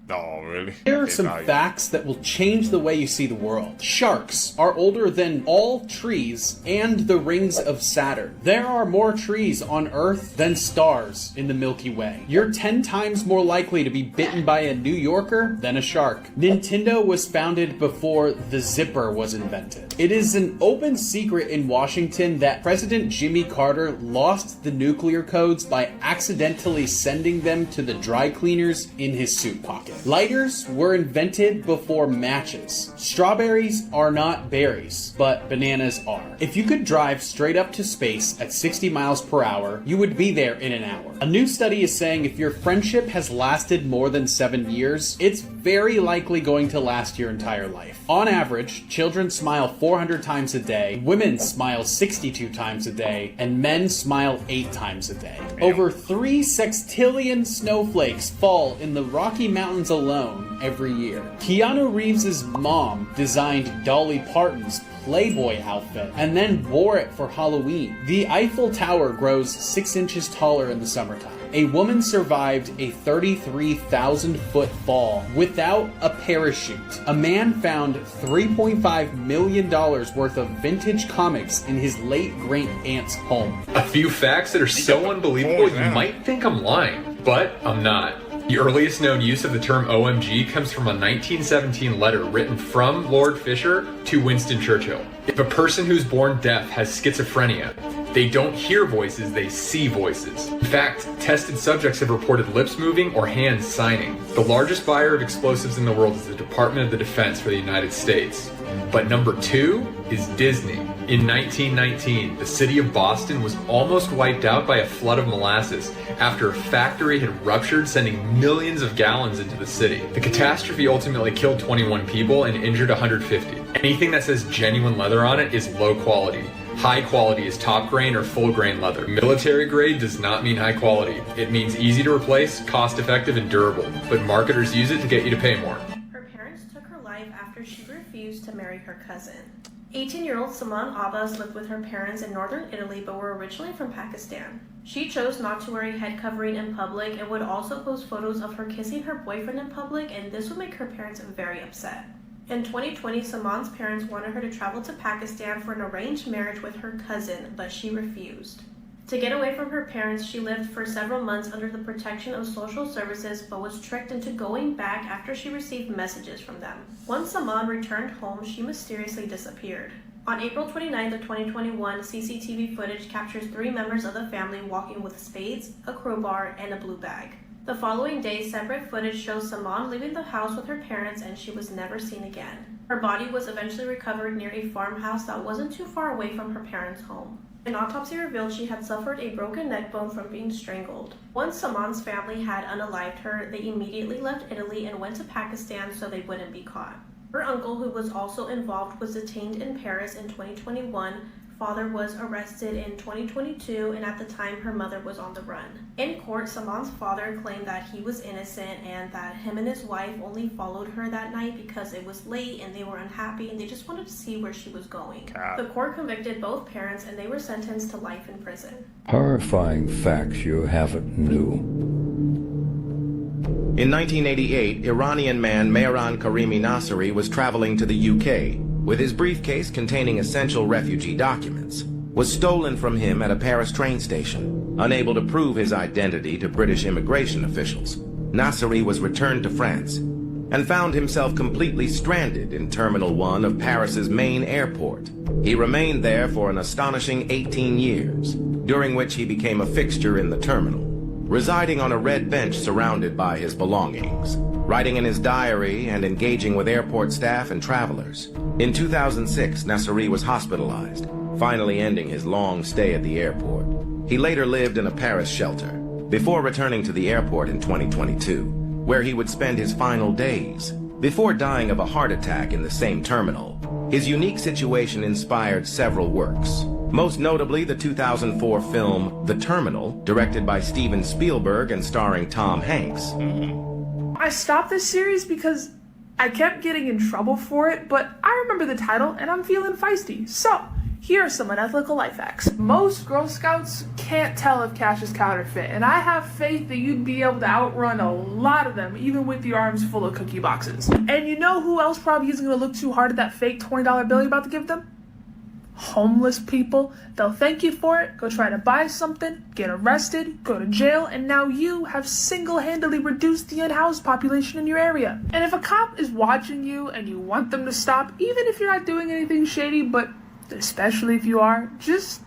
Oh, really? Here are some facts that will change the way you see the world. Sharks are older than all trees and the rings of Saturn. There are more trees on Earth than stars in the Milky Way. You're 10 times more likely to be bitten by a New Yorker than a shark. Nintendo was founded before the zipper was invented. It is an open secret in Washington that President Jimmy Carter lost the nuclear codes by accidentally sending them to the dry cleaners in his suit pocket. Lighters were invented before matches. Strawberries are not berries, but bananas are. If you could drive straight up to space at 60 miles per hour, you would be there in an hour. A new study is saying if your friendship has lasted more than 7 years, it's very likely going to last your entire life. On average, children smile 400 times a day, women smile 62 times a day, and men smile 8 times a day. Over 3 sextillion snowflakes fall in the Rocky Mountains alone every year. Keanu Reeves' mom designed Dolly Parton's Playboy outfit and then wore it for Halloween. The Eiffel Tower grows 6 inches taller in the summertime. A woman survived a 33,000-foot fall without a parachute. A man found $3.5 million worth of vintage comics in his late great-aunt's home. A few facts that are so unbelievable you might think I'm lying, but I'm not. The earliest known use of the term OMG comes from a 1917 letter written from Lord Fisher to Winston Churchill. If a person who's born deaf has schizophrenia, they don't hear voices, they see voices. In fact, tested subjects have reported lips moving or hands signing. The largest buyer of explosives in the world is the Department of the Defense for the United States. But number 2 is Disney. In 1919, the city of Boston was almost wiped out by a flood of molasses after a factory had ruptured, sending millions of gallons into the city. The catastrophe ultimately killed 21 people and injured 150. Anything that says genuine leather on it is low quality. High quality is top grain or full grain leather. Military grade does not mean high quality. It means easy to replace, cost effective, and durable. But marketers use it to get you to pay more. Her parents took her life after she refused to marry her cousin. 18-year-old Saman Abbas lived with her parents in northern Italy but were originally from Pakistan. She chose not to wear a head covering in public and would also post photos of her kissing her boyfriend in public, and this would make her parents very upset. In 2020, Saman's parents wanted her to travel to Pakistan for an arranged marriage with her cousin, but she refused. To get away from her parents, she lived for several months under the protection of social services but was tricked into going back after she received messages from them. Once Saman returned home, she mysteriously disappeared. On April 29th of 2021, CCTV footage captures 3 members of the family walking with spades, a crowbar, and a blue bag. The following day, separate footage shows Saman leaving the house with her parents and she was never seen again. Her body was eventually recovered near a farmhouse that wasn't too far away from her parents' home. An autopsy revealed she had suffered a broken neck bone from being strangled. Once Saman's family had unalived her, they immediately left Italy and went to Pakistan so they wouldn't be caught. Her uncle, who was also involved, was detained in Paris in 2021. Father was arrested in 2022, and at the time her mother was on the run. In court, Saman's father claimed that he was innocent and that him and his wife only followed her that night because it was late and they were unhappy and they just wanted to see where she was going. The court convicted both parents and they were sentenced to life in prison. Horrifying facts you haven't knew. In 1988, Iranian man Mehran Karimi Nasseri was traveling to the UK with his briefcase containing essential refugee documents, was stolen from him at a Paris train station. Unable to prove his identity to British immigration officials, Nasseri was returned to France and found himself completely stranded in Terminal 1 of Paris's main airport. He remained there for an astonishing 18 years, during which he became a fixture in the terminal. residing on a red bench surrounded by his belongings, writing in his diary and engaging with airport staff and travelers. In 2006, Nasseri was hospitalized, finally ending his long stay at the airport. He later lived in a Paris shelter, before returning to the airport in 2022, where he would spend his final days, before dying of a heart attack in the same terminal. His unique situation inspired several works, most notably the 2004 film The Terminal, directed by Steven Spielberg and starring Tom Hanks. I stopped this series because I kept getting in trouble for it, but I remember the title and I'm feeling feisty. So, here are some unethical life hacks. Most Girl Scouts can't tell if cash is counterfeit, and I have faith that you'd be able to outrun a lot of them, even with your arms full of cookie boxes. And you know who else probably isn't going to look too hard at that fake $20 bill you're about to give them? Homeless people. They'll thank you for it, go try to buy something, get arrested, go to jail, and now you have single-handedly reduced the unhoused population in your area. And if a cop is watching you and you want them to stop, even if you're not doing anything shady, but especially if you are, just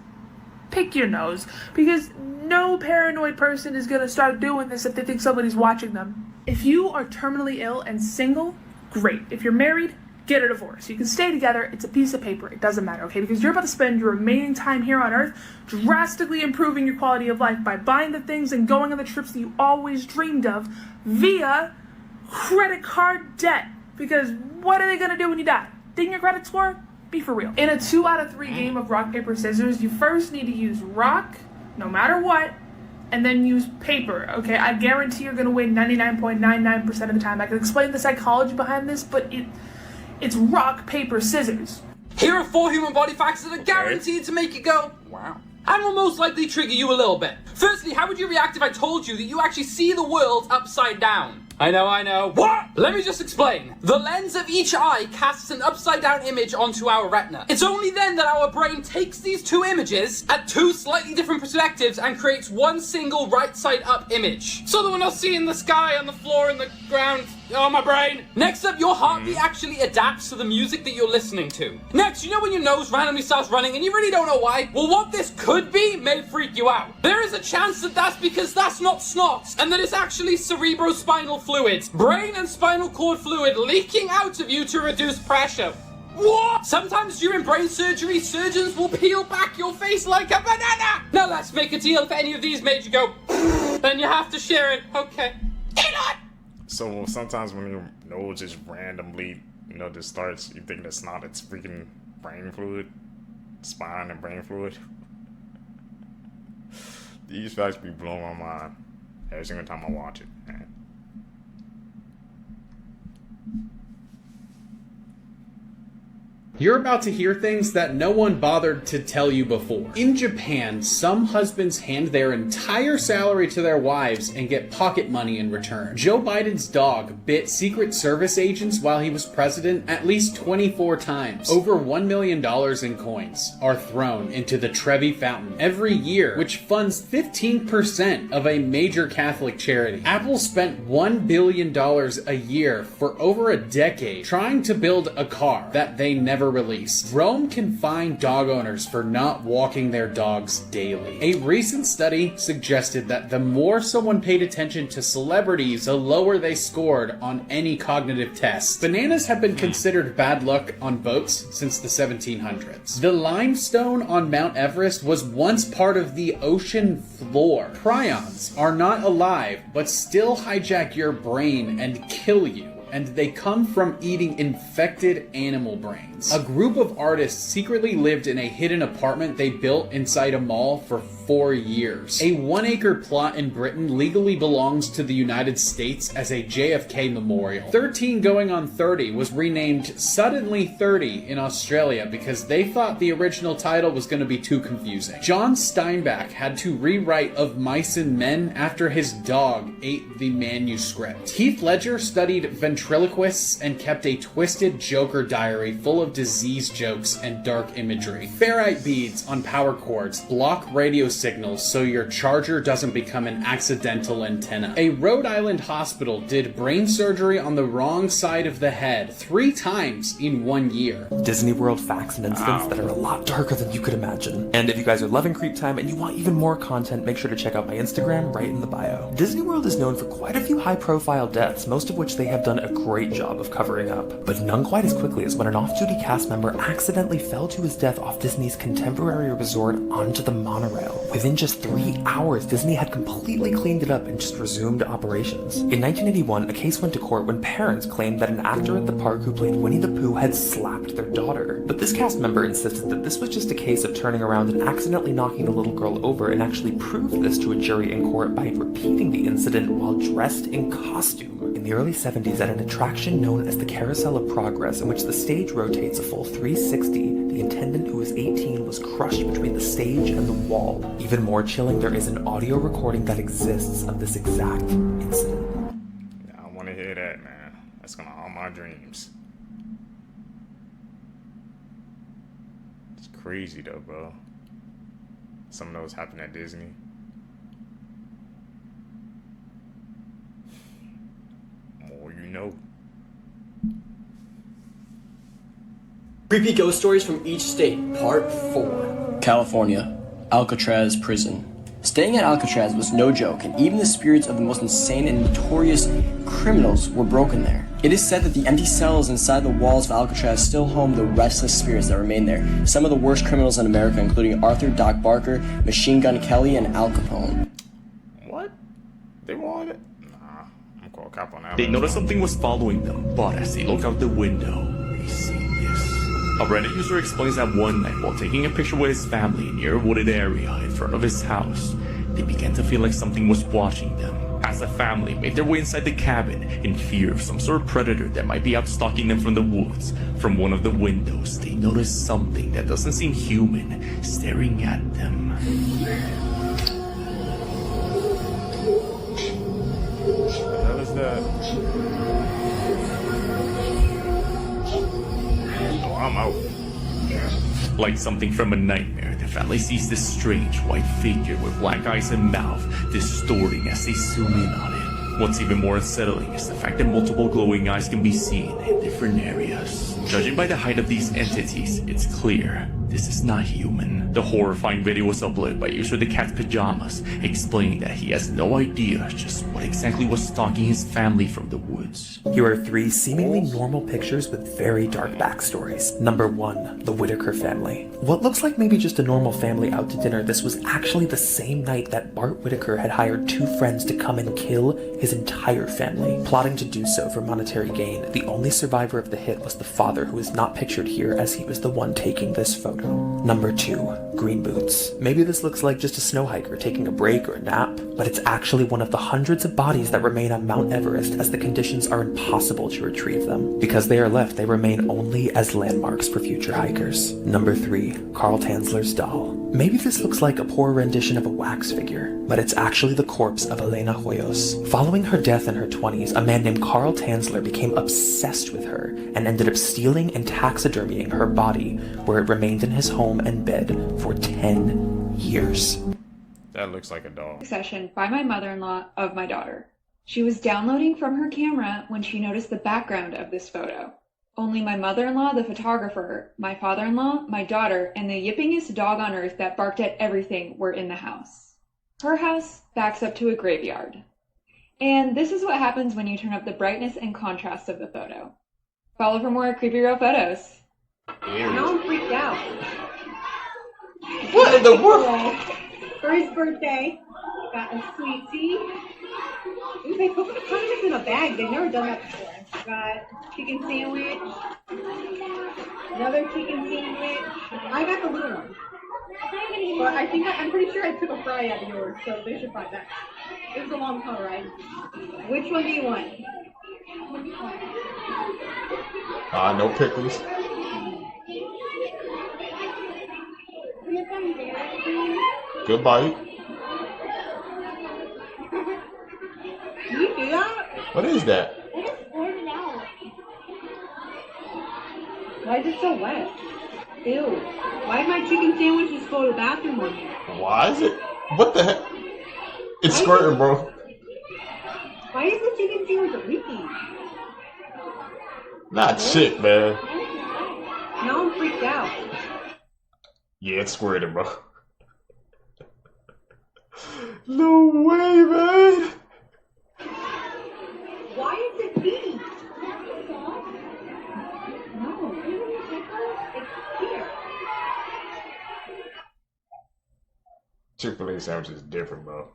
pick your nose, because no paranoid person is going to start doing this if they think somebody's watching them. If you are terminally ill and single, great. If you're married, get a divorce. You can stay together. It's a piece of paper. It doesn't matter, okay? Because you're about to spend your remaining time here on Earth drastically improving your quality of life by buying the things and going on the trips that you always dreamed of via credit card debt. Because what are they going to do when you die? Ding your credit score? Be for real. In a 2 out of 3 game of rock, paper, scissors, you first need to use rock, no matter what, and then use paper, okay? I guarantee you're gonna win 99.99% of the time. I can explain the psychology behind this, but it's rock, paper, scissors. Here are 4 human body facts that are guaranteed to make you go, wow. And will most likely trigger you a little bit. Firstly, how would you react if I told you that you actually see the world upside down? I know. What? Let me just explain. The lens of each eye casts an upside down image onto our retina. It's only then that our brain takes these 2 images at 2 slightly different perspectives and creates one single right side up image. So that we're not seeing the sky on the floor and the ground. Oh, my brain. Next up, your heartbeat actually adapts to the music that you're listening to. Next, you know when your nose randomly starts running and you really don't know why? Well, what this could be may freak you out. There is a chance that that's because that's not snot, and that it's actually cerebrospinal fluid, brain and spinal cord fluid leaking out of you to reduce pressure. What? Sometimes during brain surgery, surgeons will peel back your face like a banana. Now let's make a deal. If any of these made you go, then you have to share it. Okay. Elon! So sometimes when your nose just randomly, just starts, you think that's not, it's freaking brain fluid, spine and brain fluid. These facts be blowing my mind every single time I watch it, man. You're about to hear things that no one bothered to tell you before. In Japan, some husbands hand their entire salary to their wives and get pocket money in return. Joe Biden's dog bit Secret Service agents while he was president at least 24 times. Over $1 million in coins are thrown into the Trevi Fountain every year, which funds 15% of a major Catholic charity. Apple spent $1 billion a year for over a decade trying to build a car that they never released. Rome can fine dog owners for not walking their dogs daily. A recent study suggested that the more someone paid attention to celebrities, the lower they scored on any cognitive test. Bananas have been considered bad luck on boats since the 1700s. The limestone on Mount Everest was once part of the ocean floor. Prions are not alive, but still hijack your brain and kill you. And they come from eating infected animal brains. A group of artists secretly lived in a hidden apartment they built inside a mall for 4 years. A 1-acre plot in Britain legally belongs to the United States as a JFK memorial. 13 Going on 30 was renamed Suddenly 30 in Australia because they thought the original title was going to be too confusing. John Steinbeck had to rewrite Of Mice and Men after his dog ate the manuscript. Heath Ledger studied ventriloquists and kept a twisted Joker diary full of of disease jokes and dark imagery. Ferrite beads on power cords block radio signals so your charger doesn't become an accidental antenna. A Rhode Island hospital did brain surgery on the wrong side of the head 3 times in 1 year. Disney World facts and incidents that are a lot darker than you could imagine. And if you guys are loving Creep Time and you want even more content, make sure to check out my Instagram right in the bio. Disney World is known for quite a few high-profile deaths, most of which they have done a great job of covering up. But none quite as quickly as when an off-duty cast member accidentally fell to his death off Disney's contemporary resort onto the monorail. Within just 3 hours, Disney had completely cleaned it up and just resumed operations. In 1981, a case went to court when parents claimed that an actor at the park who played Winnie the Pooh had slapped their daughter. But this cast member insisted that this was just a case of turning around and accidentally knocking the little girl over, and actually proved this to a jury in court by repeating the incident while dressed in costume. In the early 70s, at an attraction known as the Carousel of Progress, in which the stage rotates a full 360, the attendant, who was 18, was crushed between the stage and the wall. Even more chilling, there is an audio recording that exists of this exact incident. I want to hear that, man. That's gonna haunt my dreams. It's crazy though, bro. Some of those happen at Disney. More you know. Creepy ghost stories from each state, part 4. California, Alcatraz prison. Staying at Alcatraz was no joke, and even the spirits of the most insane and notorious criminals were broken there. It is said that the empty cells inside the walls of Alcatraz still home the restless spirits that remain there. Some of the worst criminals in America, including Arthur Doc Barker, Machine Gun Kelly, and Al Capone. What? They want it? Nah, I'm gonna call a cop on that. They noticed something was following them, but as they look out the window, they see this. A Reddit user explains that one night, while taking a picture with his family near a wooded area in front of his house, they began to feel like something was watching them. As the family made their way inside the cabin in fear of some sort of predator that might be out stalking them from the woods, from one of the windows, they noticed something that doesn't seem human staring at them. What the hell is that? Oh, I'm out. Like something from a nightmare, the family sees this strange white figure with black eyes and mouth distorting as they zoom in on it. What's even more unsettling is the fact that multiple glowing eyes can be seen in different areas. Judging by the height of these entities, it's clear this is not human. The horrifying video was uploaded by user The Cat's Pajamas, explaining that he has no idea just what exactly was stalking his family from the woods. Here are 3 seemingly normal pictures with very dark backstories. Number 1, the Whitaker family. What looks like maybe just a normal family out to dinner, this was actually the same night that Bart Whitaker had hired 2 friends to come and kill his entire family, plotting to do so for monetary gain. The only survivor of the hit was the father, who is not pictured here as he was the one taking this photo. Number 2, green boots. Maybe this looks like just a snow hiker taking a break or a nap, but it's actually one of the hundreds of bodies that remain on Mount Everest, as the conditions are impossible to retrieve them. Because they are left, they remain only as landmarks for future hikers. Number 3, Carl Tanzler's doll. Maybe this looks like a poor rendition of a wax figure, but it's actually the corpse of Elena Hoyos. Following her death in her 20s, a man named Carl Tanzler became obsessed with her and ended up stealing and taxidermying her body, where it remained in his home and bed for 10 years. That looks like a dog. Session by my mother-in-law of my daughter. She was downloading from her camera when she noticed the background of this photo. Only my mother-in-law, the photographer, my father-in-law, my daughter, and the yippingest dog on earth that barked at everything were in the house. Her house backs up to a graveyard. And this is what happens when you turn up the brightness and contrast of the photo. Follow for more creepy real photos. Now I'm freaked out. What in the world? For his birthday, got a sweet tea. Ooh, they put the condiments in a bag. They've never done that before. Got chicken sandwich. Another chicken sandwich. I got the little one. But I'm pretty sure I took a fry out of yours, so they should fry that. It was a long car ride. Which one do you want? No pickles. Good bite. Can you do that? What is that? Why is it so wet? Ew. Why did my chicken sandwiches go to the bathroom on me? Why is it? What the heck? It's squirting, bro. Why is the chicken sandwich leaking? Not shit, man. Now I'm freaked out. Yeah, it's squirting, bro. No way, man. Why is it pee? No, it's here. Chick-fil-A sandwich is different, bro.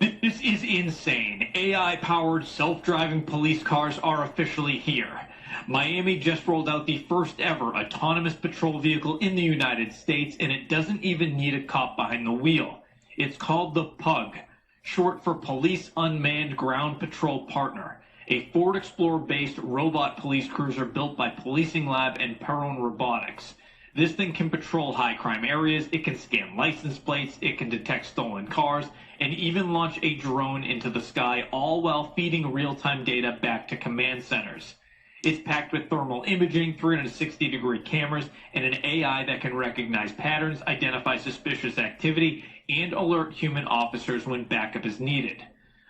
This is insane. AI-powered self-driving police cars are officially here. Miami just rolled out the first ever autonomous patrol vehicle in the United States, and it doesn't even need a cop behind the wheel. It's called the PUG, short for Police Unmanned Ground Patrol Partner, a Ford Explorer-based robot police cruiser built by Policing Lab and Perron Robotics. This thing can patrol high-crime areas, it can scan license plates, it can detect stolen cars, and even launch a drone into the sky, all while feeding real-time data back to command centers. It's packed with thermal imaging, 360-degree cameras, and an AI that can recognize patterns, identify suspicious activity, and alert human officers when backup is needed.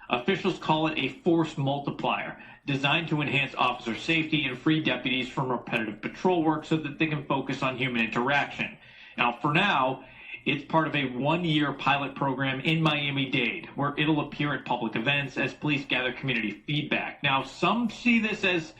Officials call it a force multiplier, designed to enhance officer safety and free deputies from repetitive patrol work so that they can focus on human interaction. Now, for now, it's part of a one-year pilot program in Miami-Dade, where it'll appear at public events as police gather community feedback. Now, some see this as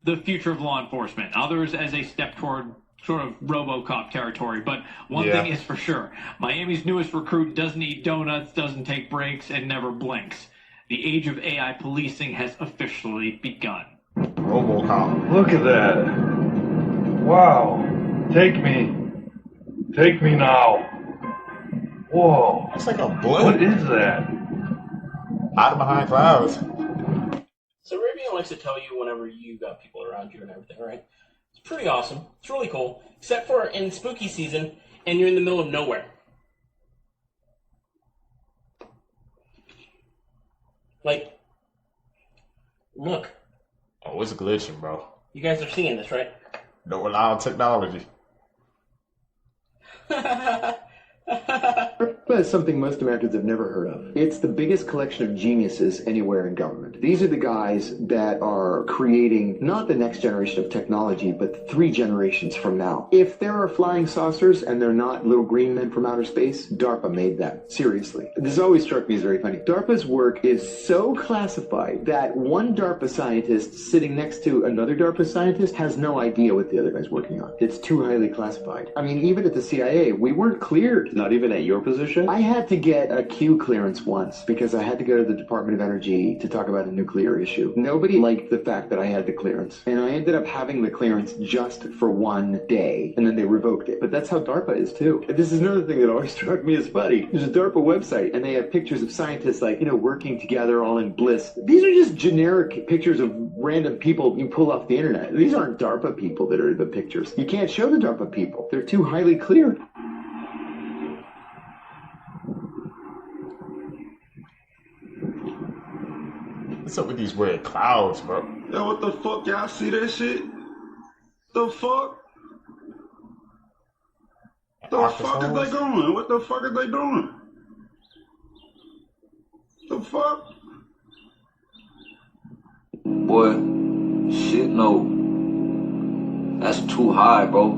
the future of law enforcement, others as a step toward sort of RoboCop territory, but one thing is for sure, Miami's newest recruit doesn't eat donuts, doesn't take breaks, and never blinks. The age of AI policing has officially begun. RoboCop. Look at that. Wow. Take me. Take me now. Whoa. It's like a blimp. What is that? Hiding behind clouds. So Arabian likes to tell you whenever you got people around you and everything, right? It's pretty awesome. It's really cool. Except for in spooky season and you're in the middle of nowhere. Like, look. Oh, it's glitching, bro. You guys are seeing this, right? Don't allow technology. DARPA is something most Americans have never heard of. It's the biggest collection of geniuses anywhere in government. These are the guys that are creating not the next generation of technology, but 3 generations from now. If there are flying saucers and they're not little green men from outer space, DARPA made them. Seriously. This always struck me as very funny. DARPA's work is so classified that one DARPA scientist sitting next to another DARPA scientist has no idea what the other guy's working on. It's too highly classified. I mean, even at the CIA, we weren't cleared. Not even at your position? I had to get a Q clearance once because I had to go to the Department of Energy to talk about a nuclear issue. Nobody liked the fact that I had the clearance. And I ended up having the clearance just for one day, and then they revoked it. But that's how DARPA is too. This is another thing that always struck me as funny. There's a DARPA website, and they have pictures of scientists like, working together all in bliss. These are just generic pictures of random people you pull off the internet. These aren't DARPA people that are the pictures. You can't show the DARPA people. They're too highly cleared. What's up with these weird clouds, bro? Yo, what the fuck? Y'all see that shit? The fuck? The fuck is they going? What the fuck are they doing? The fuck? Boy, shit, no. That's too high, bro.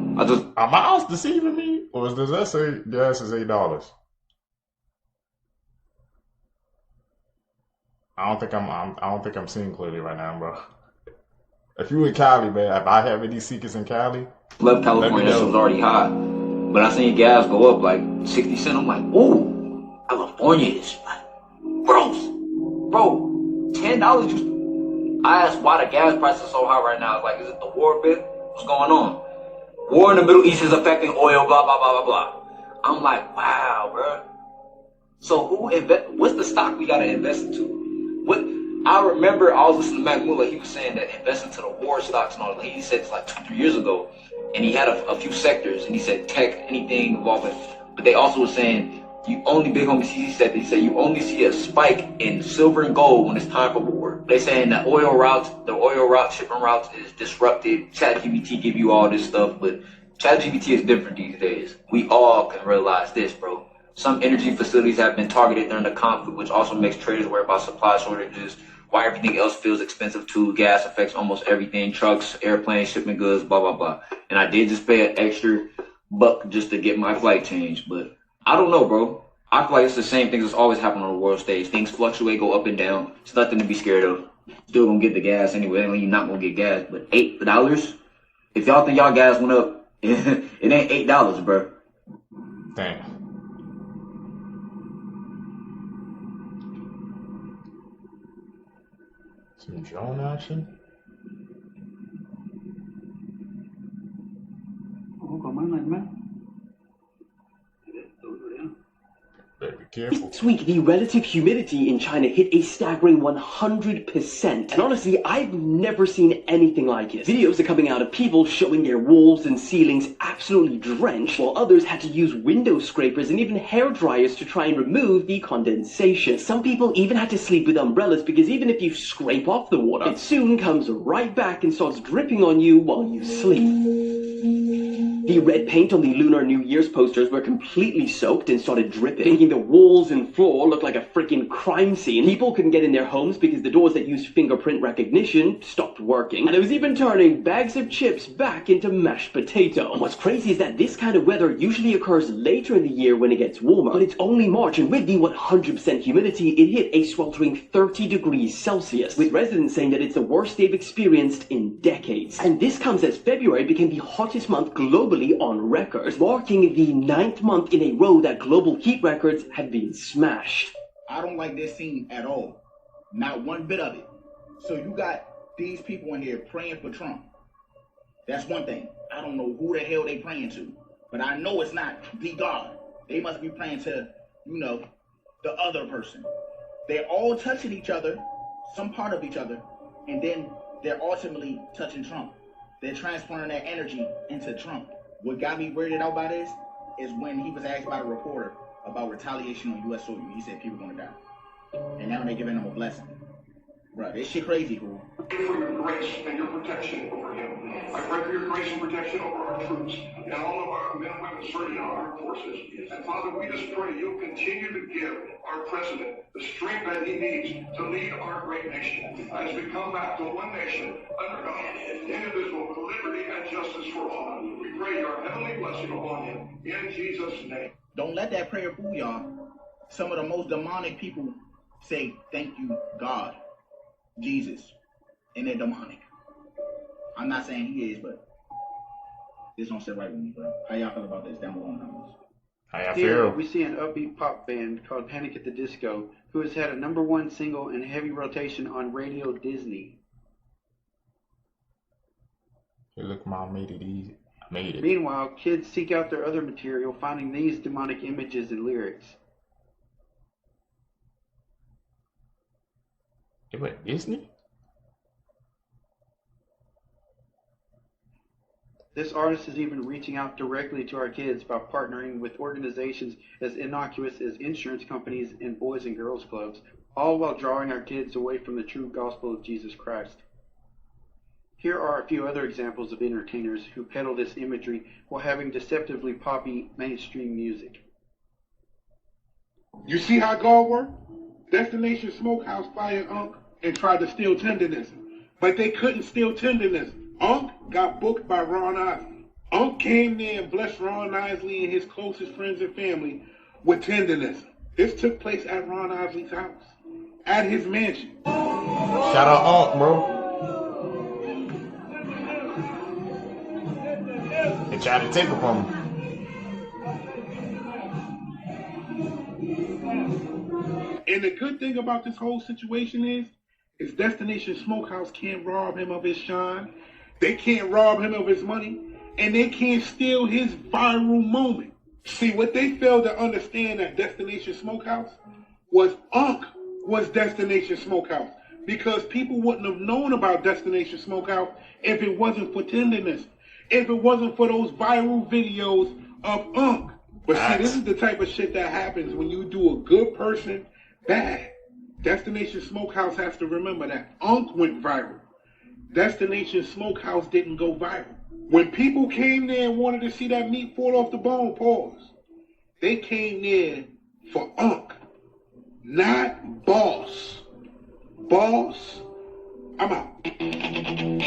Are my eyes deceiving me? Or does that say gas is $8? I don't think I'm seeing clearly right now, bro. If you in Cali, man, if I have any secrets in Cali, left California, that was already hot. But I seen gas go up like 60 cents. I'm like, ooh, California is like gross. Bro, $10 just... I asked why the gas price is so high right now. I was like, is it the war bit? What's going on? War in the Middle East is affecting oil, blah, blah, blah, blah, blah. I'm like, wow, bro. So what's the stock we gotta invest into? I remember I was listening to Mac Muller. He was saying that invest into the war stocks and all that. He said it's like 2-3 years ago, and he had a few sectors, and he said tech, anything involved with. But they also were saying You only, big homie CC said, they say you only see a spike in silver and gold when it's time for war. They saying that the oil routes, shipping routes is disrupted. ChatGPT give you all this stuff, but ChatGPT is different these days. We all can realize this, bro. Some energy facilities have been targeted during the conflict, which also makes traders worry about supply shortages, why everything else feels expensive too. Gas affects almost everything, trucks, airplanes, shipping goods, blah, blah, blah. And I did just pay an extra $1 just to get my flight changed, but I don't know, bro. I feel like it's the same things that's always happening on the world stage. Things fluctuate, go up and down. It's nothing to be scared of. Still gonna get the gas anyway. You're not gonna get gas, but $8? If y'all think y'all gas went up, it ain't $8, bro. Damn. Some drone action. Better be careful. This week, the relative humidity in China hit a staggering 100%. And honestly, I've never seen anything like it. Videos are coming out of people showing their walls and ceilings absolutely drenched, while others had to use window scrapers and even hair dryers to try and remove the condensation. Some people even had to sleep with umbrellas because even if you scrape off the water, it soon comes right back and starts dripping on you while you sleep. The red paint on the Lunar New Year's posters were completely soaked and started dripping, making the walls and floor look like a freaking crime scene. People couldn't get in their homes because the doors that used fingerprint recognition stopped working. And it was even turning bags of chips back into mashed potato. And what's crazy is that this kind of weather usually occurs later in the year when it gets warmer. But it's only March, and with the 100% humidity, it hit a sweltering 30 degrees Celsius, with residents saying that it's the worst they've experienced in decades. And this comes as February became the hottest month globally on record, marking the 9th month in a row that global heat records have been smashed. I don't like this scene at all. Not one bit of it. So you got these people in here praying for Trump. That's one thing. I don't know who the hell they praying to, but I know it's not the God. They must be praying to, the other person. They're all touching each other, some part of each other, and then they're ultimately touching Trump. They're transferring that energy into Trump. What got me weirded out by this is when he was asked by the reporter about retaliation on U.S. soil. He said people gonna die. And now they're giving him a blessing. Bro, this shit crazy, bro. I pray for your grace and your protection over him. I pray for your grace and protection over our troops and all of our men and women serving our armed forces. And Father, we just pray you'll continue to give our president the strength that he needs to lead our great nation as we come back to one nation under God, indivisible, with liberty and justice for all. We pray your heavenly blessing upon him in Jesus' name. Don't let that prayer fool y'all. Some of the most demonic people say, thank you, God, Jesus, and they're demonic. I'm not saying he is, but this don't sit right with me, bro. How y'all feel about this? Down below in the comments. How y'all Here, feel? we see an upbeat pop band called Panic at the Disco, who has had a #1 single in heavy rotation on Radio Disney. Hey, look, Mom made it easy. I made it. Meanwhile, kids seek out their other material, finding these demonic images and lyrics. It went Disney? This artist is even reaching out directly to our kids by partnering with organizations as innocuous as insurance companies and boys and girls clubs, all while drawing our kids away from the true gospel of Jesus Christ. Here are a few other examples of entertainers who peddle this imagery while having deceptively poppy mainstream music. You see how God worked? Destination Smokehouse fired Unc and tried to steal tenderness, but they couldn't steal tenderness. Unc got booked by Ron Isley. Unc came there and blessed Ron Isley and his closest friends and family with tenderness. This took place at Ron Isley's house, at his mansion. Shout out Unc, bro. They tried to take it from him. And the good thing about this whole situation is Destination Smokehouse can't rob him of his shine. They can't rob him of his money. And they can't steal his viral moment. See, what they failed to understand at Destination Smokehouse was Unc was Destination Smokehouse. Because people wouldn't have known about Destination Smokehouse if it wasn't for tenderness. If it wasn't for those viral videos of Unc. But see, this is the type of shit that happens when you do a good person bad. Destination Smokehouse has to remember that Unk went viral. Destination Smokehouse didn't go viral. When people came there and wanted to see that meat fall off the bone, pause. They came there for Unk, not Boss. Boss, I'm out. 'em.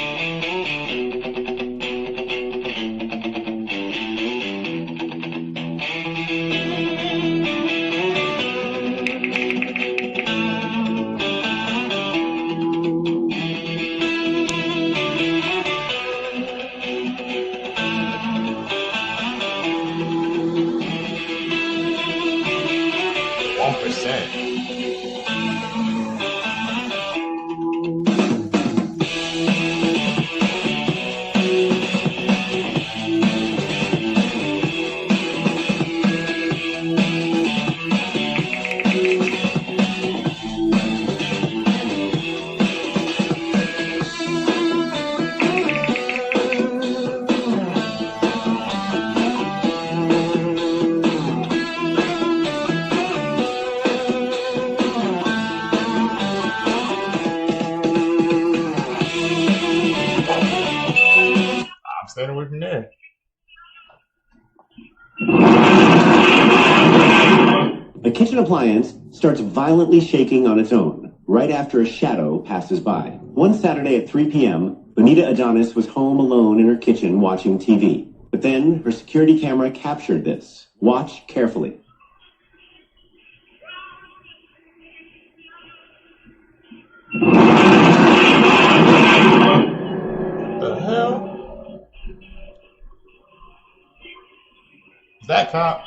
A kitchen appliance starts violently shaking on its own, right after a shadow passes by. One Saturday at 3 p.m., Bonita Adonis was home alone in her kitchen watching TV. But then her security camera captured this. Watch carefully. The hell? Is that cop?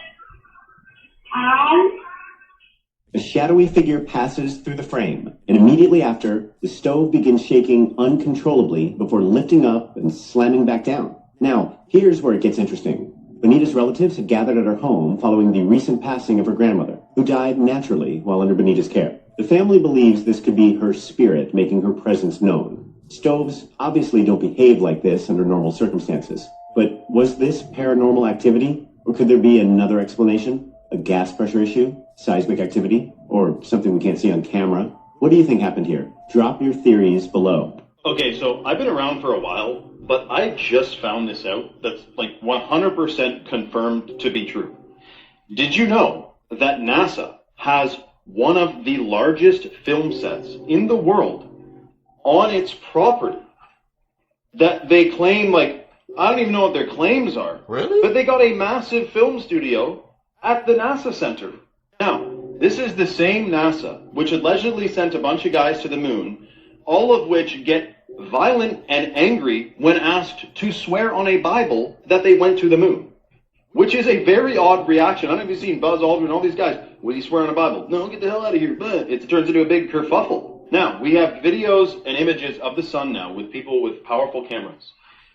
A shadowy figure passes through the frame, and immediately after, the stove begins shaking uncontrollably before lifting up and slamming back down. Now, here's where it gets interesting. Bonita's relatives had gathered at her home following the recent passing of her grandmother, who died naturally while under Bonita's care. The family believes this could be her spirit making her presence known. Stoves obviously don't behave like this under normal circumstances. But was this paranormal activity? Or could there be another explanation? A gas pressure issue? Seismic activity? Or something we can't see on camera? What do you think happened here? Drop your theories below. Okay, so I've been around for a while, but I just found this out that's like 100% confirmed to be true. Did you know that NASA has one of the largest film sets in the world on its property? That they claim, like, I don't even know what their claims are. Really? But they got a massive film studio at the NASA Center. Now, this is the same NASA which allegedly sent a bunch of guys to the moon, all of which get violent and angry when asked to swear on a Bible that they went to the moon. Which is a very odd reaction. I don't know if you've seen Buzz Aldrin and all these guys. Will you swear on a Bible? No, get the hell out of here. But it turns into a big kerfuffle. Now, we have videos and images of the sun now with people with powerful cameras.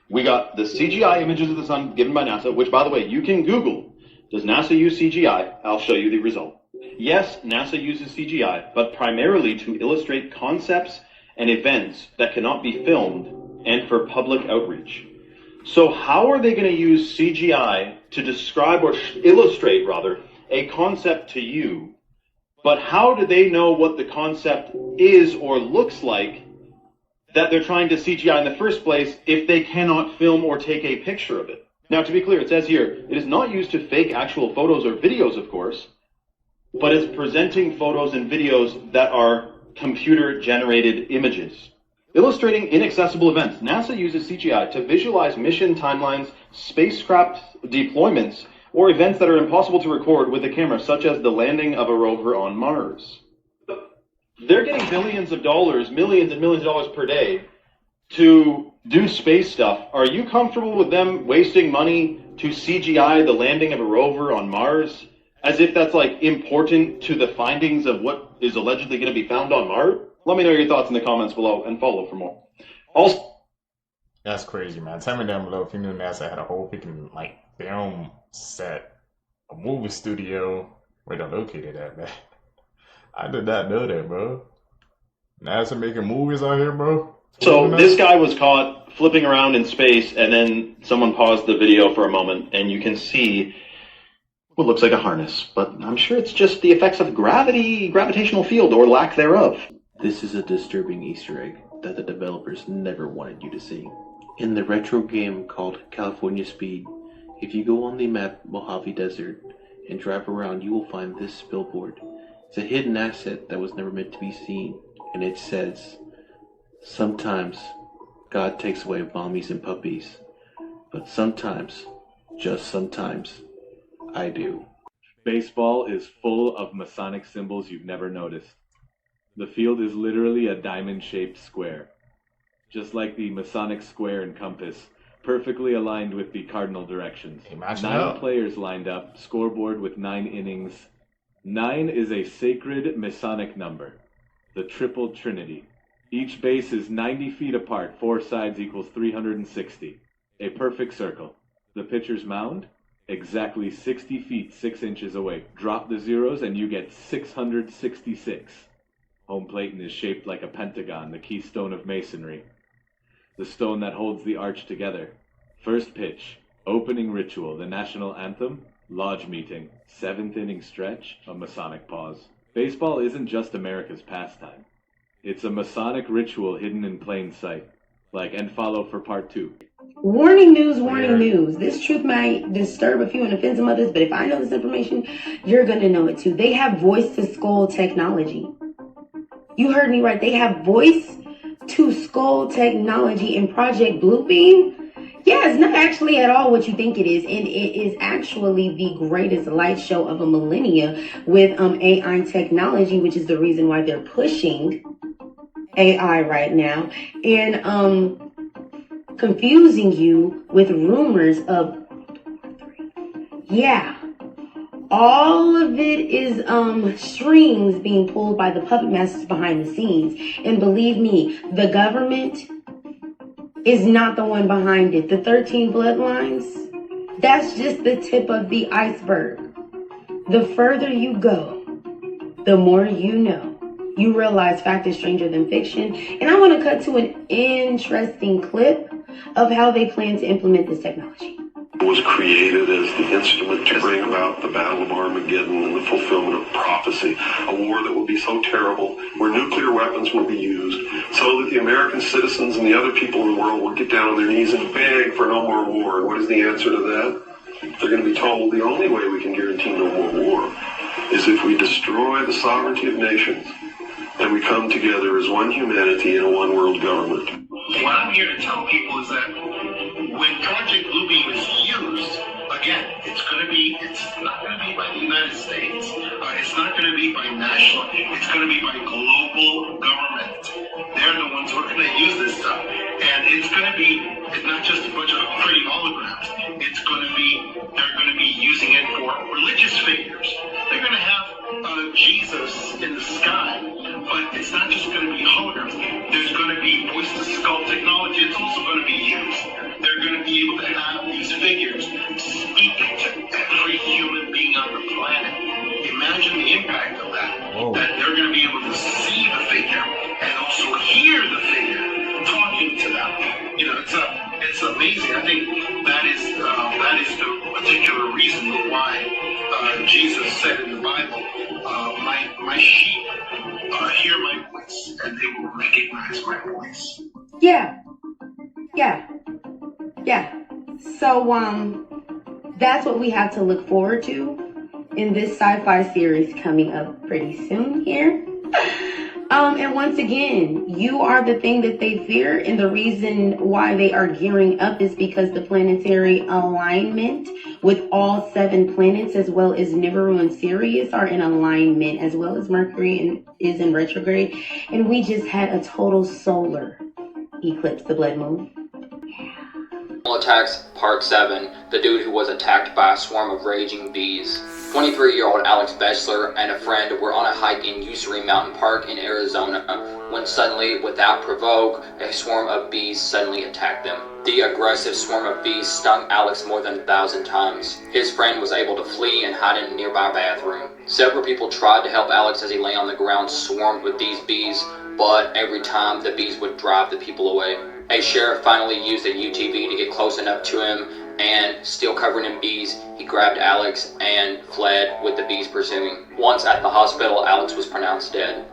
We got the CGI images of the sun given by NASA, which, by the way, you can Google. Does NASA use CGI? I'll show you the result. Yes, NASA uses CGI, but primarily to illustrate concepts and events that cannot be filmed and for public outreach. So how are they going to use CGI to describe or illustrate, rather, a concept to you? But how do they know what the concept is or looks like that they're trying to CGI in the first place if they cannot film or take a picture of it? Now, to be clear, it says here, it is not used to fake actual photos or videos, of course, but it's presenting photos and videos that are computer-generated images. Illustrating inaccessible events. NASA uses CGI to visualize mission timelines, spacecraft deployments, or events that are impossible to record with a camera, such as the landing of a rover on Mars. They're getting billions of dollars, millions and millions of dollars per day to do space stuff. Are you comfortable with them wasting money to CGI the landing of a rover on Mars? As if that's, like, important to the findings of what is allegedly going to be found on Mars? Let me know your thoughts in the comments below and follow for more. Also, that's crazy, man. Tell me down below if you knew NASA had a whole freaking, like, film set, a movie studio where they're located at, man. I did not know that, bro. NASA making movies out here, bro? So this guy was caught flipping around in space, and then someone paused the video for a moment, and you can see What looks like a harness, but I'm sure it's just the effects of gravity, gravitational field, or lack thereof. This is a disturbing Easter egg that the developers never wanted you to see. In the retro game called California Speed, if you go on the map Mojave Desert and drive around, you will find this billboard. It's a hidden asset that was never meant to be seen, and it says, "Sometimes God takes away mommies and puppies, but sometimes, just sometimes, I do." Baseball is full of Masonic symbols you've never noticed. The field is literally a diamond-shaped square, just like the Masonic square and compass, perfectly aligned with the cardinal directions. Imagine 9 that. players lined up, scoreboard with 9 innings. 9 is a sacred Masonic number, the Triple Trinity. Each base is 90 feet apart, 4 sides equals 360. A perfect circle. The pitcher's mound? Exactly 60 feet 6 inches away. Drop the zeros and you get 666. Home plate is shaped like a pentagon, the keystone of masonry. The stone that holds the arch together. First pitch, opening ritual, the national anthem, lodge meeting, 7th inning stretch, a Masonic pause. Baseball isn't just America's pastime. It's a Masonic ritual hidden in plain sight. Like, and follow for part 2. Warning news, warning news. This truth might disturb a few and offend some others, but if I know this information, you're going to know it too. They have voice-to-skull technology. You heard me right. They have voice-to-skull technology in Project Bluebeam. Yeah, it's not actually at all what you think it is, and it is actually the greatest light show of a millennia with AI technology, which is the reason why they're pushing AI right now, and confusing you with rumors of, yeah, all of it is strings being pulled by the puppet masters behind the scenes. And believe me, the government is not the one behind it. The 13 bloodlines, that's just the tip of the iceberg. The further you go, the more you know. You realize fact is stranger than fiction. And I want to cut to an interesting clip of how they plan to implement this technology. It was created as the instrument to bring about the Battle of Armageddon and the fulfillment of prophecy, a war that will be so terrible, where nuclear weapons will be used, so that the American citizens and the other people in the world will get down on their knees and beg for no more war. And what is the answer to that? They're going to be told the only way we can guarantee no more war is if we destroy the sovereignty of nations and we come together as one humanity in a one world government. What I'm here to tell people is that when Project Bluebeam is used, again, it's not going to be by the United States. It's not going to be by national. It's going to be by global government. They're the ones who are going to use this stuff. And it's going to be not just a bunch of pretty holograms. They're going to be using it for religious figures. They're going to have Jesus in the sky, but it's not just going to be holograms. There's going to be voice-to-skull technology. It's also going to be used. They're going to be able to have these figures speak to every human being on the planet. Imagine the impact of that. Whoa. That they're going to be able to see the figure and also hear the figure talking to them. You know, it's amazing. I think that is the particular reason why Jesus said in the Bible, my sheep hear my voice and they will recognize my voice. Yeah. So, that's what we have to look forward to in this sci-fi series coming up pretty soon here. And once again, you are the thing that they fear, and the reason why they are gearing up is because the planetary alignment with all 7 planets, as well as Nibiru and Sirius, are in alignment, as well as Mercury is in retrograde. And we just had a total solar eclipse, the blood moon. Attacks Part 7, the dude who was attacked by a swarm of raging bees. 23-year-old Alex Bechler and a friend were on a hike in Ussery Mountain Park in Arizona when suddenly, without provoke, a swarm of bees suddenly attacked them. The aggressive swarm of bees stung Alex more than 1,000 times. His friend was able to flee and hide in a nearby bathroom. Several people tried to help Alex as he lay on the ground swarmed with these bees, but every time the bees would drive the people away. A sheriff finally used a UTV to get close enough to him and still covered in bees, he grabbed Alex and fled with the bees pursuing. Once at the hospital, Alex was pronounced dead.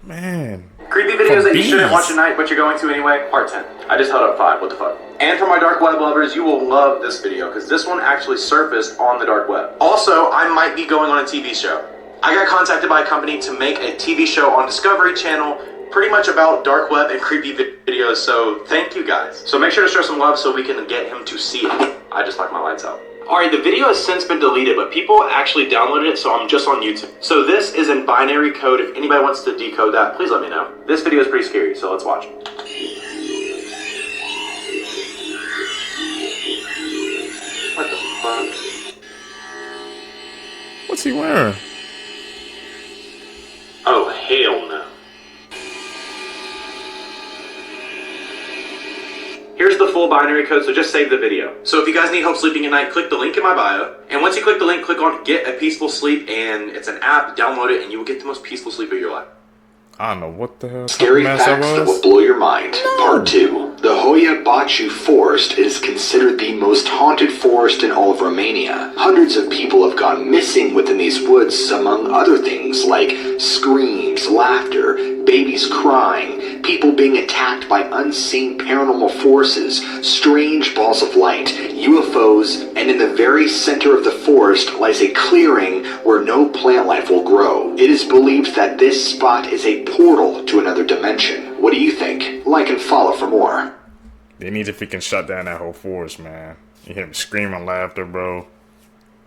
Man. Creepy videos that you shouldn't watch tonight, but you're going to anyway, part 10. I just held up 5, what the fuck. And for my dark web lovers, you will love this video, because this one actually surfaced on the dark web. Also, I might be going on a TV show. I got contacted by a company to make a TV show on Discovery Channel, pretty much about dark web and creepy videos, so thank you guys. So make sure to show some love so we can get him to see it. I just knocked my lights out. Alright, the video has since been deleted, but people actually downloaded it, so I'm just on YouTube. So this is in binary code. If anybody wants to decode that, please let me know. This video is pretty scary, so let's watch. What the fuck? What's he wearing? Oh, hell no. Here's the full binary code, so just save the video. So if you guys need help sleeping at night, click the link in my bio. And once you click the link, click on Get a Peaceful Sleep, and it's an app, download it, and you will get the most peaceful sleep of your life. I don't know what the hell. Scary facts that will blow your mind. Part 2. The Hoia Baciu Forest is considered the most haunted forest in all of Romania. Hundreds of people have gone missing within these woods, among other things like screams, laughter, babies crying, people being attacked by unseen paranormal forces, strange balls of light, UFOs, and in the very center of the forest lies a clearing where no plant life will grow. It is believed that this spot is a portal to another dimension. What do you think? Like and follow for more. They need to freaking shut down that whole forest, man. You hear them screaming laughter, bro.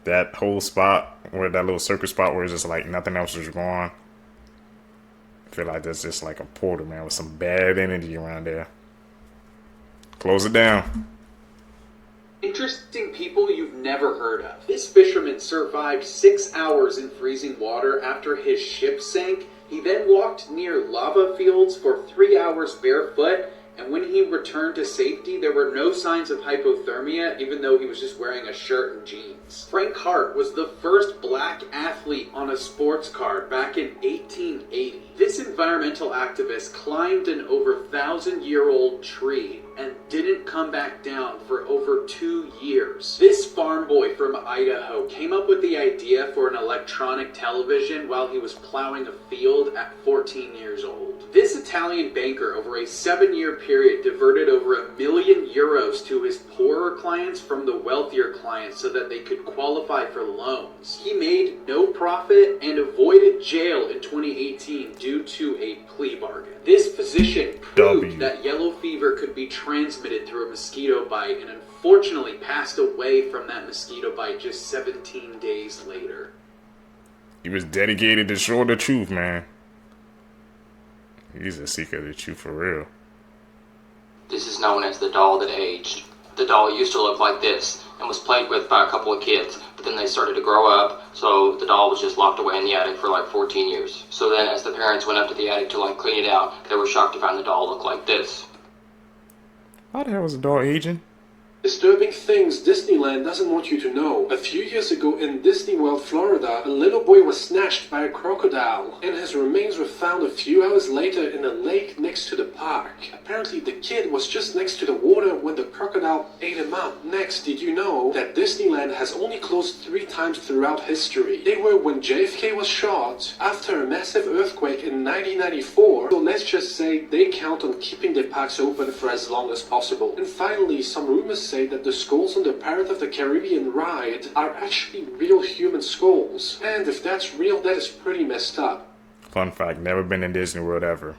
That whole spot, where that little circle spot where it's just like nothing else is going on. I feel like that's just like a portal, man, with some bad energy around there. Close it down. Interesting people you've never heard of. This fisherman survived 6 hours in freezing water after his ship sank. He then walked near lava fields for 3 hours barefoot, and when he returned to safety, there were no signs of hypothermia, even though he was just wearing a shirt and jeans. Frank Hart was the first black athlete on a sports card back in 1880. This environmental activist climbed an over 1,000-year-old tree and didn't come back down for over 2 years. This farm boy from Idaho came up with the idea for an electronic television while he was plowing a field at 14 years old. This Italian banker, over a 7-year period, diverted over €1 million to his poorer clients from the wealthier clients so that they could qualify for loans. He made no profit and avoided jail in 2018 due to a plea bargain. This physician proved that yellow fever could be transmitted through a mosquito bite and unfortunately passed away from that mosquito bite just 17 days later. He was dedicated to show the truth, man. He's a seeker of the truth for real. This is known as the doll that aged. The doll used to look like this and was played with by a couple of kids, but then they started to grow up, so the doll was just locked away in the attic for like 14 years. So then as the parents went up to the attic to like clean it out, they were shocked to find the doll look like this. How the hell was the doll aging? Disturbing things Disneyland doesn't want you to know. A few years ago in Disney World, Florida, a little boy was snatched by a crocodile, and his remains were found a few hours later in a lake next to the park. Apparently the kid was just next to the water when the crocodile ate him up. Next, did you know that Disneyland has only closed 3 times throughout history? They were when JFK was shot, after a massive earthquake in 1994, so let's just say they count on keeping their parks open for as long as possible. And finally, some rumors say that the skulls on the Pirates of the Caribbean ride are actually real human skulls. And if that's real, that is pretty messed up. Fun fact, never been in Disney World ever.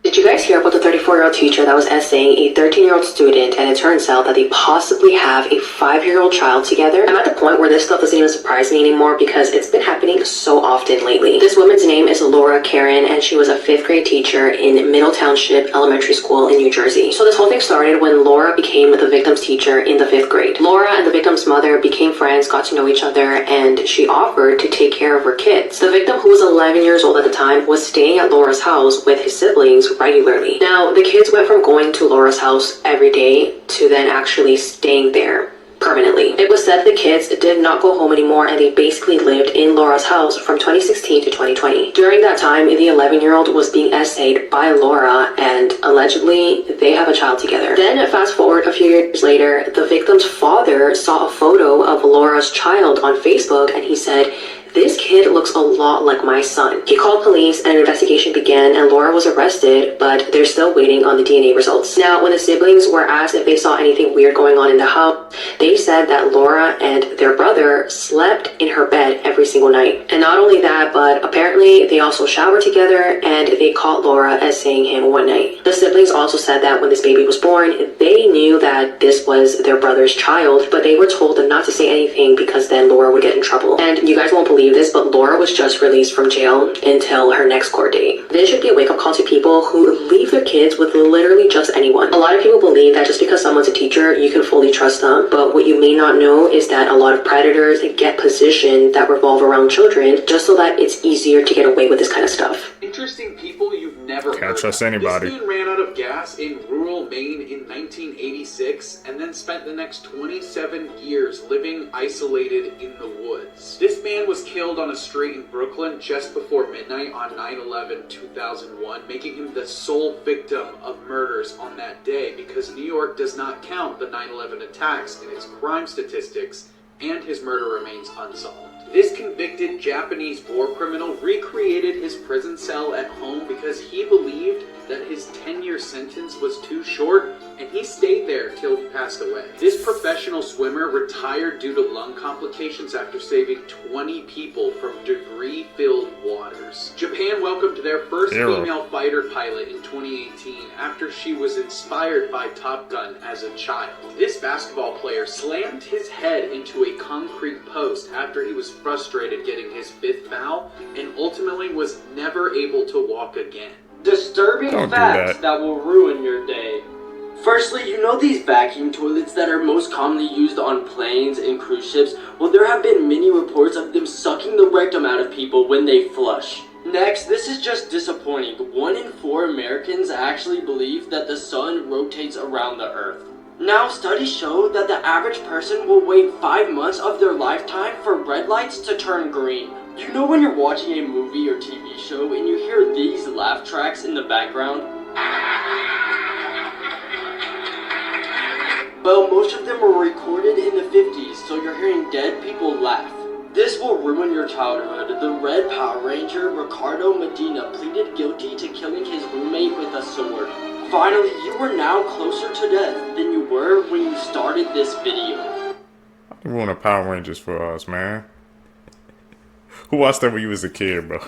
Did you guys hear about the 34-year-old teacher that was essaying a 13-year-old student, and it turns out that they possibly have a 5-year-old child together? I'm at the point where this stuff doesn't even surprise me anymore because it's been happening so often lately. This woman's name is Laura Karen, and she was a 5th grade teacher in Middle Township Elementary School in New Jersey. So this whole thing started when Laura became the victim's teacher in the 5th grade. Laura and the victim's mother became friends, got to know each other, and she offered to take care of her kids. The victim, who was 11 years old at the time, was staying at Laura's house with his siblings regularly. Now, the kids went from going to Laura's house every day to then actually staying there permanently. It was said the kids did not go home anymore and they basically lived in Laura's house from 2016 to 2020. During that time, the 11-year-old was being essayed by Laura and allegedly they have a child together. Then fast forward a few years later, the victim's father saw a photo of Laura's child on Facebook and he said, "This kid looks a lot like my son." He called police and an investigation began and Laura was arrested, but they're still waiting on the DNA results. Now, when the siblings were asked if they saw anything weird going on in the house, they said that Laura and their brother slept in her bed every single night. And not only that, but apparently they also showered together and they caught Laura essaying him one night. The siblings also said that when this baby was born, they knew that this was their brother's child, but they were told not to say anything because then Laura would get in trouble. And you guys won't believe this, but Laura was just released from jail until her next court date. This should be a wake-up call to people who leave their kids with literally just anyone. A lot of people believe that just because someone's a teacher, you can fully trust them, but what you may not know is that a lot of predators get positions that revolve around children just so that it's easier to get away with this kind of stuff. Interesting people you've never heard Can't trust of. anybody. This dude ran out of gas in rural Maine in 1986 and then spent the next 27 years living isolated in the woods. This man was killed on a street in Brooklyn just before midnight on 9/11/2001, making him the sole victim of murders on that day because New York does not count the 9/11 attacks in its crime statistics, and his murder remains unsolved. This convicted Japanese war criminal recreated his prison cell at home because he believed that his 10-year sentence was too short, and he stayed there till he passed away. This professional swimmer retired due to lung complications after saving 20 people from debris-filled waters. Japan welcomed their first female fighter pilot in 2018 after she was inspired by Top Gun as a child. This basketball player slammed his head into a concrete post after he was frustrated getting his 5th foul and ultimately was never able to walk again. Disturbing facts that will ruin your day. Firstly, you know these vacuum toilets that are most commonly used on planes and cruise ships? Well, there have been many reports of them sucking the rectum out of people when they flush. Next, this is just disappointing. 1 in 4 Americans actually believe that the sun rotates around the earth. Now, studies show that the average person will wait 5 months of their lifetime for red lights to turn green. You know when you're watching a movie or TV show and you hear these laugh tracks in the background? Well, most of them were recorded in the 50s, so you're hearing dead people laugh. This will ruin your childhood. The Red Power Ranger, Ricardo Medina, pleaded guilty to killing his roommate with a sword. Finally, you are now closer to death than you were when you started this video. You want a Power Rangers for us, man. Who watched that when you was a kid, bro?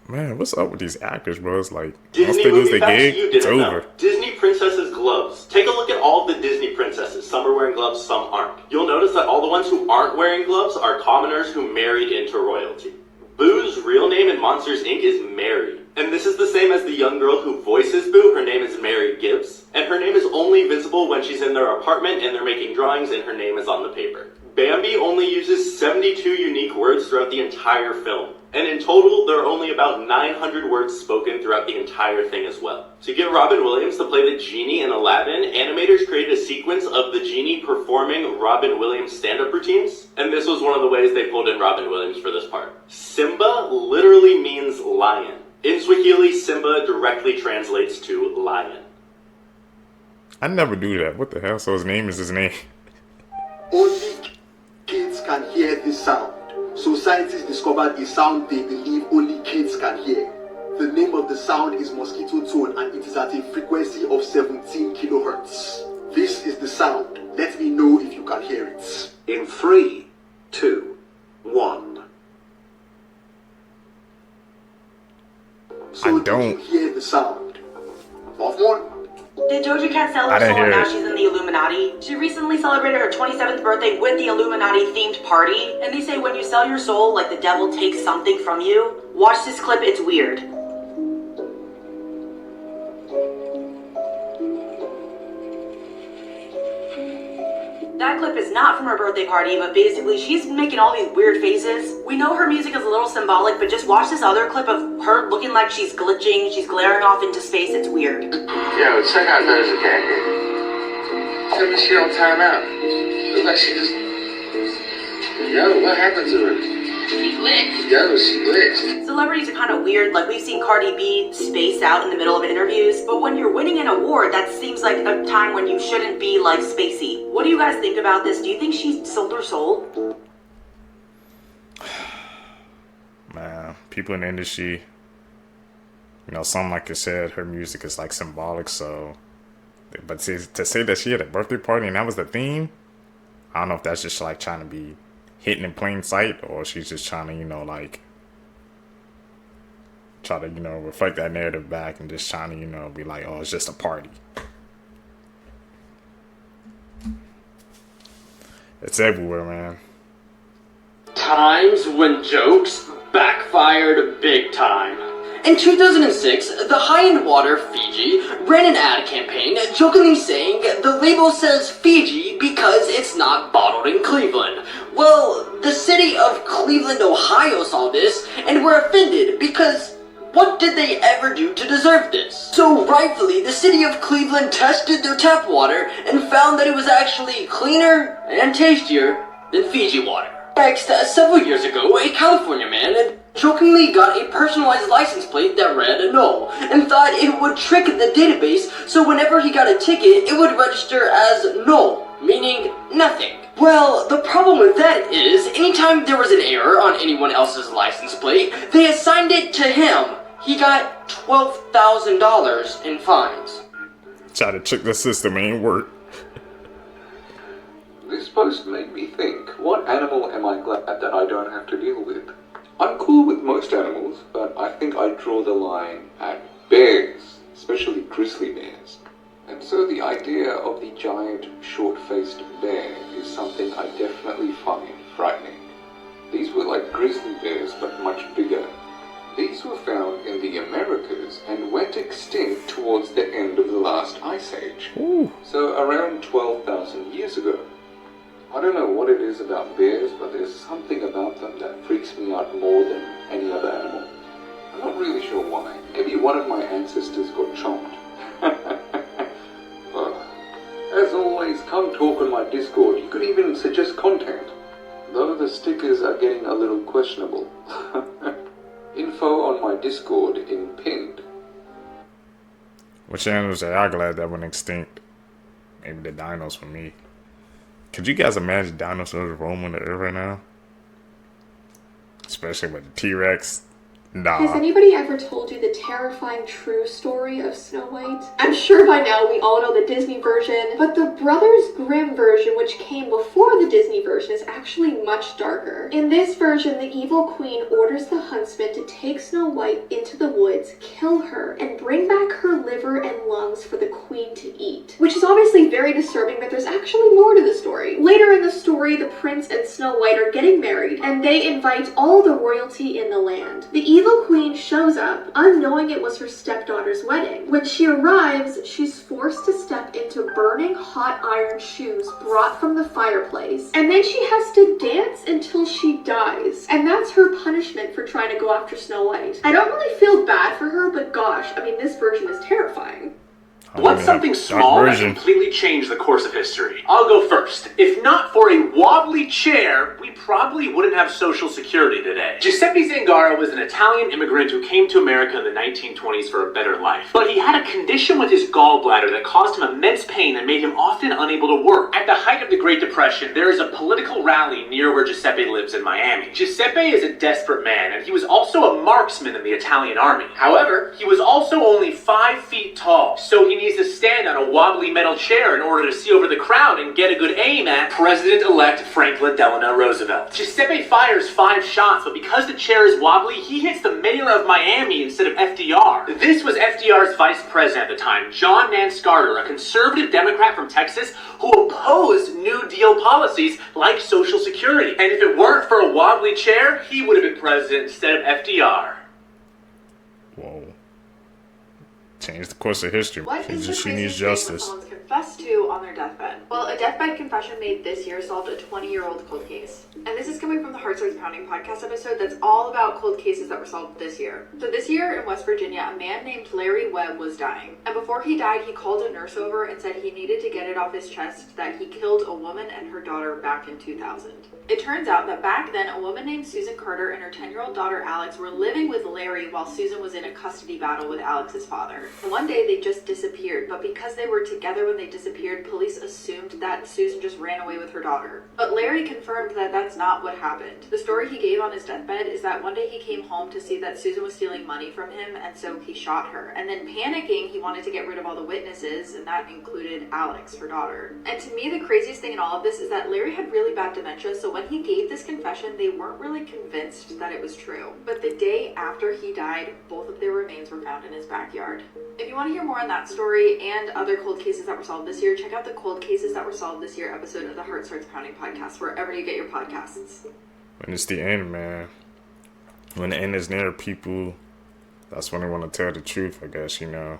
Man, what's up with these actors, bro? It's like, once they lose their gig, it's over. Disney princesses' gloves. Take a look at all the Disney princesses. Some are wearing gloves, some aren't. You'll notice that all the ones who aren't wearing gloves are commoners who married into royalty. Boo's real name in Monsters, Inc. is Mary. And this is the same as the young girl who voices Boo. Her name is Mary Gibbs. And her name is only visible when she's in their apartment and they're making drawings and her name is on the paper. Bambi only uses 72 unique words throughout the entire film. And in total, there are only about 900 words spoken throughout the entire thing as well. To get Robin Williams to play the genie in Aladdin, animators created a sequence of the genie performing Robin Williams stand-up routines. And this was one of the ways they pulled in Robin Williams for this part. Simba literally means lion. In Swahili, Simba directly translates to lion. I never do that. What the hell? So his name is his name. Only kids can hear this sound. So scientists discovered a sound they believe only kids can hear. The name of the sound is mosquito tone and it is at a frequency of 17 kilohertz. This is the sound. Let me know if you can hear it. In 3, 2, 1. So I don't. Did you hear the sound? Off one. Did Doja Cat sell her soul and now she's in the Illuminati? She recently celebrated her 27th birthday with the Illuminati themed party, and they say when you sell your soul, like the devil takes something from you. Watch this clip, it's weird. That clip is not from her birthday party, but basically she's making all these weird faces. We know her music is a little symbolic, but just watch this other clip of her looking like she's glitching, she's glaring off into space. It's weird. Yo, check out Doja Cat here. Tell me she on timeout. Looks like she just... Yo, what happened to her? She glitched. Yo, she glitched. Celebrities are kind of weird. Like, we've seen Cardi B space out in the middle of interviews, but when you're winning an award, that seems like a time when you shouldn't be, like, spacey. What do you guys think about this? Do you think she sold her soul? Man, people in the industry, you know, some, like I said, her music is, like, symbolic, so... But to say that she had a birthday party and that was the theme, I don't know if that's just, like, trying to be hidden in plain sight, or she's just trying to, you know, like, try to, you know, reflect that narrative back and just trying to, you know, be like, oh, it's just a party. It's everywhere, man. Times when jokes backfired big time. In 2006, the high-end water Fiji ran an ad campaign jokingly saying the label says Fiji because it's not bottled in Cleveland. Well, the city of Cleveland, Ohio saw this and were offended because what did they ever do to deserve this? So rightfully, the city of Cleveland tested their tap water and found that it was actually cleaner and tastier than Fiji water. Next, several years ago, a California man jokingly got a personalized license plate that read no, and thought it would trick the database so whenever he got a ticket, it would register as no, meaning nothing. Well, the problem with that is, anytime there was an error on anyone else's license plate, they assigned it to him. He got $12,000 in fines. Try to trick the system, ain't work. This post made me think, what animal am I glad that I don't have to deal with? I'm cool with most animals, but I think I draw the line at bears, especially grizzly bears. And so the idea of the giant, short-faced bear is something I definitely find frightening. These were like grizzly bears, but much bigger. These were found in the Americas and went extinct towards the end of the last ice age. Ooh. So around 12,000 years ago. I don't know what it is about bears, but there's something about them that freaks me out more than any other animal. I'm not really sure why. Maybe one of my ancestors got chomped. As always, come talk on my Discord. You could even suggest content. Though the stickers are getting a little questionable. Info on my Discord in pinned. Which animals are y'all glad that went extinct? Maybe the dinos for me. Could you guys imagine dinosaurs roaming the earth right now? Especially with the T-Rex. Nah. Has anybody ever told you the terrifying true story of Snow White? I'm sure by now we all know the Disney version, but the Brothers Grimm version, which came before the Disney version, is actually much darker. In this version, the evil queen orders the huntsman to take Snow White into the woods, kill her, and bring back her liver and lungs for the queen to eat. Which is obviously very disturbing, but there's actually more to the story. Later in the story, the prince and Snow White are getting married, and they invite all the royalty in the land. The evil queen shows up, unknowing it was her stepdaughter's wedding. When she arrives, she's forced to step into burning hot iron shoes brought from the fireplace, and then she has to dance until she dies. And that's her punishment for trying to go after Snow White. I don't really feel bad for her, but gosh, I mean, this version is terrifying. What's something small that completely changed the course of history? I'll go first. If not for a wobbly chair, we probably wouldn't have Social Security today. Giuseppe Zangara was an Italian immigrant who came to America in the 1920s for a better life. But he had a condition with his gallbladder that caused him immense pain and made him often unable to work. At the height of the Great Depression, there is a political rally near where Giuseppe lives in Miami. Giuseppe is a desperate man, and he was also a marksman in the Italian army. However, he was also only 5 feet tall, so he needs to stand on a wobbly metal chair in order to see over the crowd and get a good aim at President-elect Franklin Delano Roosevelt. Giuseppe fires 5 shots, but because the chair is wobbly, he hits the mayor of Miami instead of FDR. This was FDR's vice president at the time, John Nance Carter, a conservative Democrat from Texas who opposed New Deal policies like Social Security. And if it weren't for a wobbly chair, he would have been president instead of FDR. Whoa. Change the course of history. What is the She craziest needs thing justice. someone's confessed to on their deathbed. Well, a deathbed confession made this year solved a 20-year-old cold case. And this is coming from the Heart Starts Pounding podcast episode that's all about cold cases that were solved this year. So this year in West Virginia, a man named Larry Webb was dying. And before he died, he called a nurse over and said he needed to get it off his chest that he killed a woman and her daughter back in 2000. It turns out that back then, a woman named Susan Carter and her 10-year-old daughter Alex were living with Larry while Susan was in a custody battle with Alex's father. And one day they just disappeared, but because they were together when they disappeared, police assumed that Susan just ran away with her daughter. But Larry confirmed that that's not what happened. The story he gave on his deathbed is that one day he came home to see that Susan was stealing money from him, and so he shot her. And then panicking, he wanted to get rid of all the witnesses, and that included Alex, her daughter. And to me, the craziest thing in all of this is that Larry had really bad dementia, so when he gave this confession, they weren't really convinced that it was true. But the day after he died, both of their remains were found in his backyard. If you want to hear more on that story and other cold cases that were solved this year, check out the Cold Cases That Were Solved This Year episode of the Heart Starts Pounding podcast, wherever you get your podcasts. When it's the end, man. When the end is near, people, that's when they want to tell the truth, I guess, you know.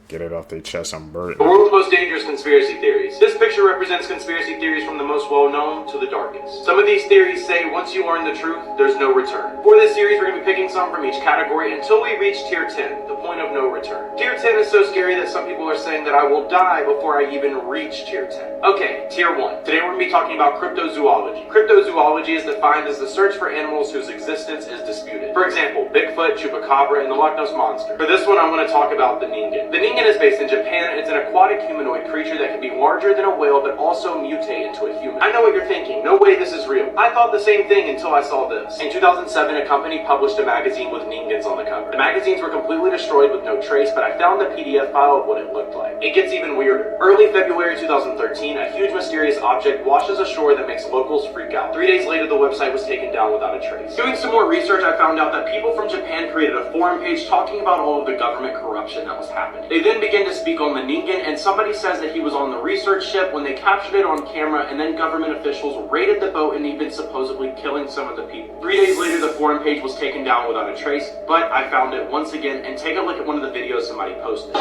Get it off their chest and burn it. The world's most dangerous conspiracy theories. This picture represents conspiracy theories from the most well-known to the darkest. Some of these theories say once you learn the truth, there's no return. For this series, we're going to be picking some from each category until we reach Tier 10, the point of no return. Tier 10 is so scary that some people are saying that I will die before I even reach Tier 10. Okay, Tier 1. Today we're going to be talking about cryptozoology. Cryptozoology is defined as the search for animals whose existence is disputed. For example, Bigfoot, Chupacabra, and the Loch Ness Monster. For this one, I'm going to talk about the Ningan. The Ningan is based in Japan. It's an aquatic humanoid creature that can be larger than a whale but also mutate into a human. I know what you're thinking. No way this is real. I thought the same thing until I saw this. In 2007, a company published a magazine with Ningans on the cover. The magazines were completely destroyed with no trace, but I found the PDF file of what it looked like. It gets even weirder. Early February 2013, a huge mysterious object washes ashore that makes locals freak out. 3 days later, the website was taken down without a trace. Doing some more research, I found out that people from Japan created a forum page talking about all of the government corruption that was happening. They then began to speak on the Ningan, and somebody says that he was on the research ship when they captured it on camera, and then government officials raided the boat and even supposedly killing some of the people. 3 days later, the forum page was taken down without a trace, but I found it once again, and take a look at one of the videos somebody posted.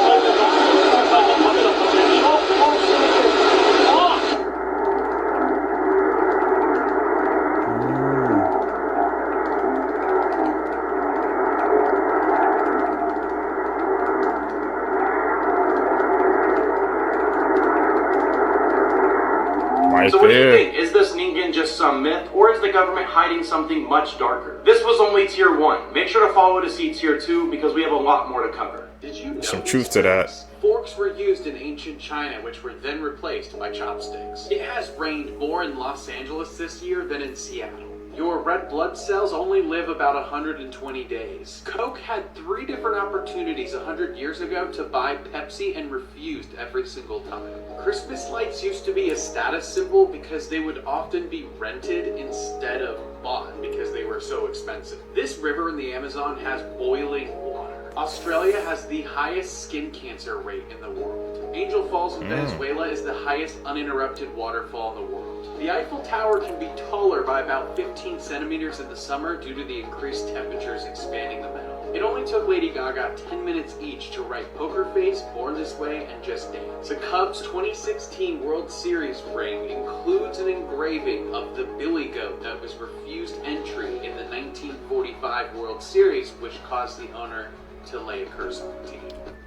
So what do you think? Is this Ningan just some myth, or is the government hiding something much darker? This was only Tier 1. Make sure to follow to see Tier 2 because we have a lot more to cover. Did you know some truth to that? Forks were used in ancient China, which were then replaced by chopsticks. It has rained more in Los Angeles this year than in Seattle. Your red blood cells only live about 120 days. Coke had 3 different opportunities 100 years ago to buy Pepsi and refused every single time. Christmas lights used to be a status symbol because they would often be rented instead of bought because they were so expensive. This river in the Amazon has boiling water. Australia has the highest skin cancer rate in the world. Angel Falls in Venezuela is the highest uninterrupted waterfall in the world. The Eiffel Tower can be taller by about 15 centimeters in the summer due to the increased temperatures expanding the metal. It only took Lady Gaga 10 minutes each to write Poker Face, Born This Way, and Just Dance. The Cubs 2016 World Series ring includes an engraving of the Billy Goat that was refused entry in the 1945 World Series, which caused the owner to lay a curse on the team.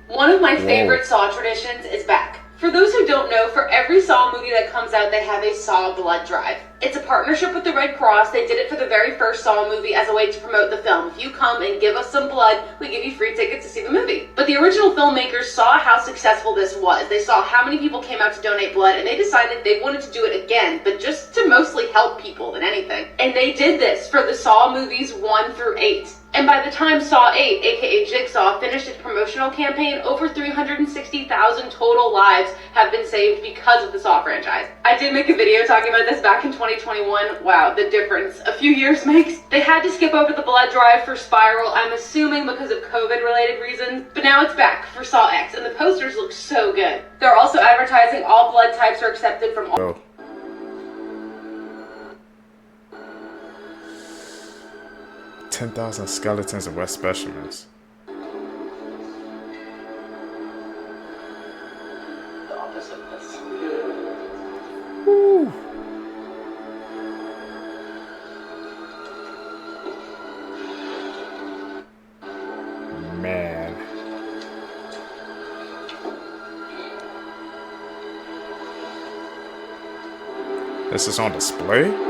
One of my favorite Saw traditions is back. For those who don't know, for every Saw movie that comes out, they have a Saw blood drive. It's a partnership with the Red Cross. They did it for the very first Saw movie as a way to promote the film. If you come and give us some blood, we give you free tickets to see the movie. But the original filmmakers saw how successful this was. They saw how many people came out to donate blood, and they decided they wanted to do it again, but just to mostly help people than anything. And they did this for the Saw movies 1 through 8. And by the time Saw 8, aka Jigsaw, finished its promotional campaign, over 360,000 total lives have been saved because of the Saw franchise. I did make a video talking about this back in 2021. Wow, the difference a few years makes. They had to skip over the blood drive for Spiral, I'm assuming because of COVID-related reasons, but now it's back for Saw X, and the posters look so good. They're also advertising all blood types are accepted from all... 10,000 skeletons of wet specimens. The episode of this. Woo. Man. This is on display?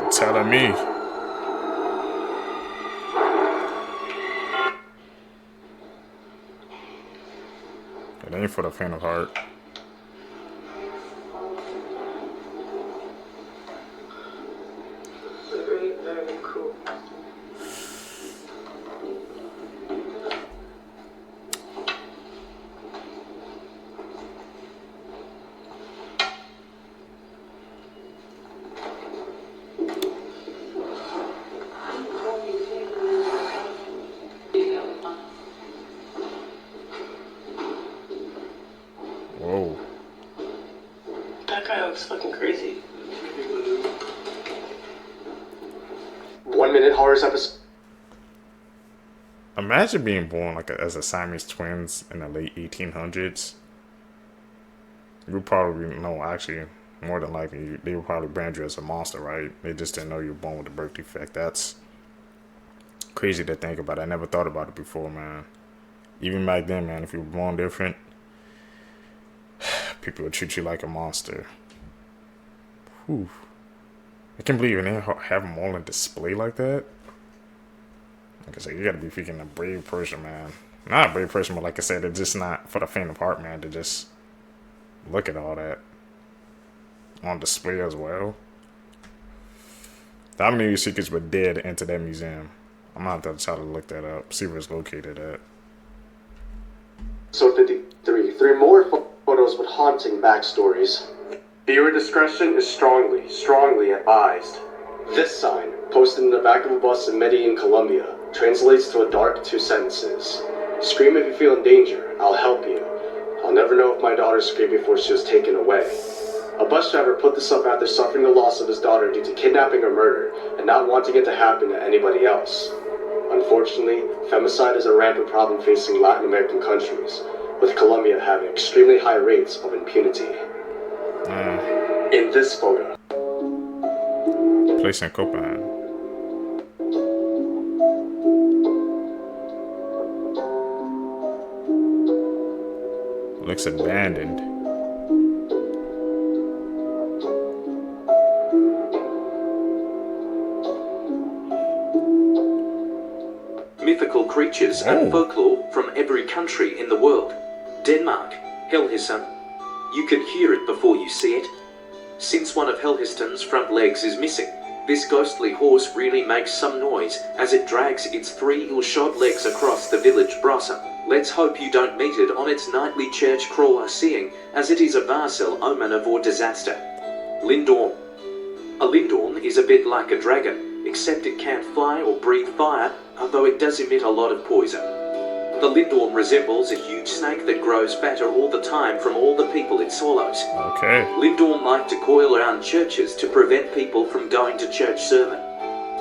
Telling me. It ain't for the faint of heart. Very, very cool. Whoa. That guy looks fucking crazy. 1 minute horrors episode. Imagine being born like as a Siamese twins in the late 1800s. You probably know, actually, more than likely, they would probably brand you as a monster, right? They just didn't know you were born with a birth defect. That's crazy to think about. I never thought about it before, man. Even back then, man, if you were born different, people would treat you like a monster. Whew. I can't believe they have them all on display like that. Like I said, you gotta be freaking a brave person, man. Not a brave person, but like I said, it's just not for the faint of heart, man, to just look at all that on display as well. How many of your secrets were dead into that museum? I'm gonna have to try to look that up, see where it's located at. So 53. 3 more photos with haunting backstories. Viewer discretion is strongly advised. This sign, posted in the back of a bus in Medellin, Colombia, translates to a dark 2 sentences. Scream if you feel in danger, I'll help you. I'll never know if my daughter screamed before she was taken away. A bus driver put this up after suffering the loss of his daughter due to kidnapping or murder, and not wanting it to happen to anybody else. Unfortunately, femicide is a rampant problem facing Latin American countries, with Colombia having extremely high rates of impunity. In this photo, place in Copenhagen. Looks abandoned. Mythical creatures and folklore from every country in the world. Denmark, Helhesten. You can hear it before you see it. Since one of Helhesten's front legs is missing, this ghostly horse really makes some noise as it drags its 3 ill-shod legs across the village Brossa. Let's hope you don't meet it on its nightly church crawler seeing, as it is a varsel omen of or disaster. Lindorm. A lindorm is a bit like a dragon, except it can't fly or breathe fire, although it does emit a lot of poison. The lindorm resembles a huge snake that grows fatter all the time from all the people it swallows. Okay. Lindorm like to coil around churches to prevent people from going to church sermon.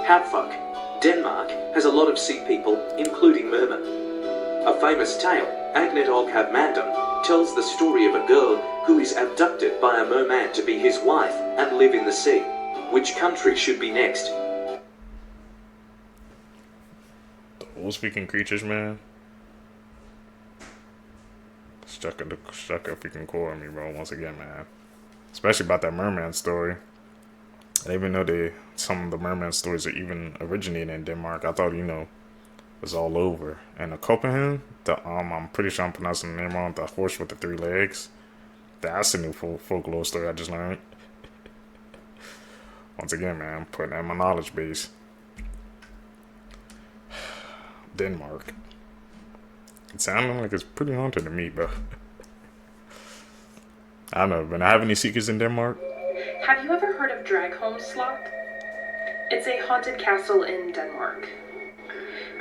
Havfuck. Denmark has a lot of sea people, including mermen. A famous tale, Agnet og Havmanden, tells the story of a girl who is abducted by a merman to be his wife and live in the sea. Which country should be next? The old speaking creatures, man. Struck a freaking core on me, bro, once again, man. Especially about that merman story. I didn't even know some of the merman stories are even originated in Denmark. I thought, it was all over. And the Copenhagen, I'm pretty sure I'm pronouncing the name wrong, the horse with the 3 legs. That's a new folklore story I just learned. Once again, man, I'm putting that in my knowledge base. Denmark. It sounded like it's pretty haunted to me, bro. I don't know, but I have any secrets in Denmark? Have you ever heard of Dragholm Slot? It's a haunted castle in Denmark.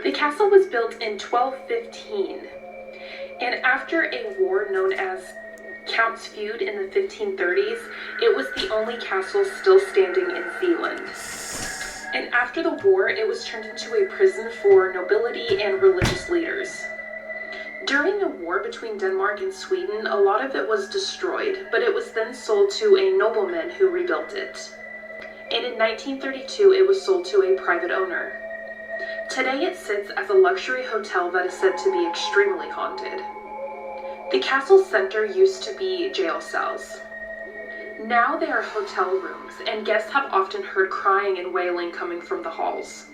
The castle was built in 1215, and after a war known as Count's Feud in the 1530s, it was the only castle still standing in Zealand. And after the war, it was turned into a prison for nobility and religious leaders. During a war between Denmark and Sweden, a lot of it was destroyed, but it was then sold to a nobleman who rebuilt it. And in 1932, it was sold to a private owner. Today it sits as a luxury hotel that is said to be extremely haunted. The castle center used to be jail cells. Now they are hotel rooms, and guests have often heard crying and wailing coming from the halls.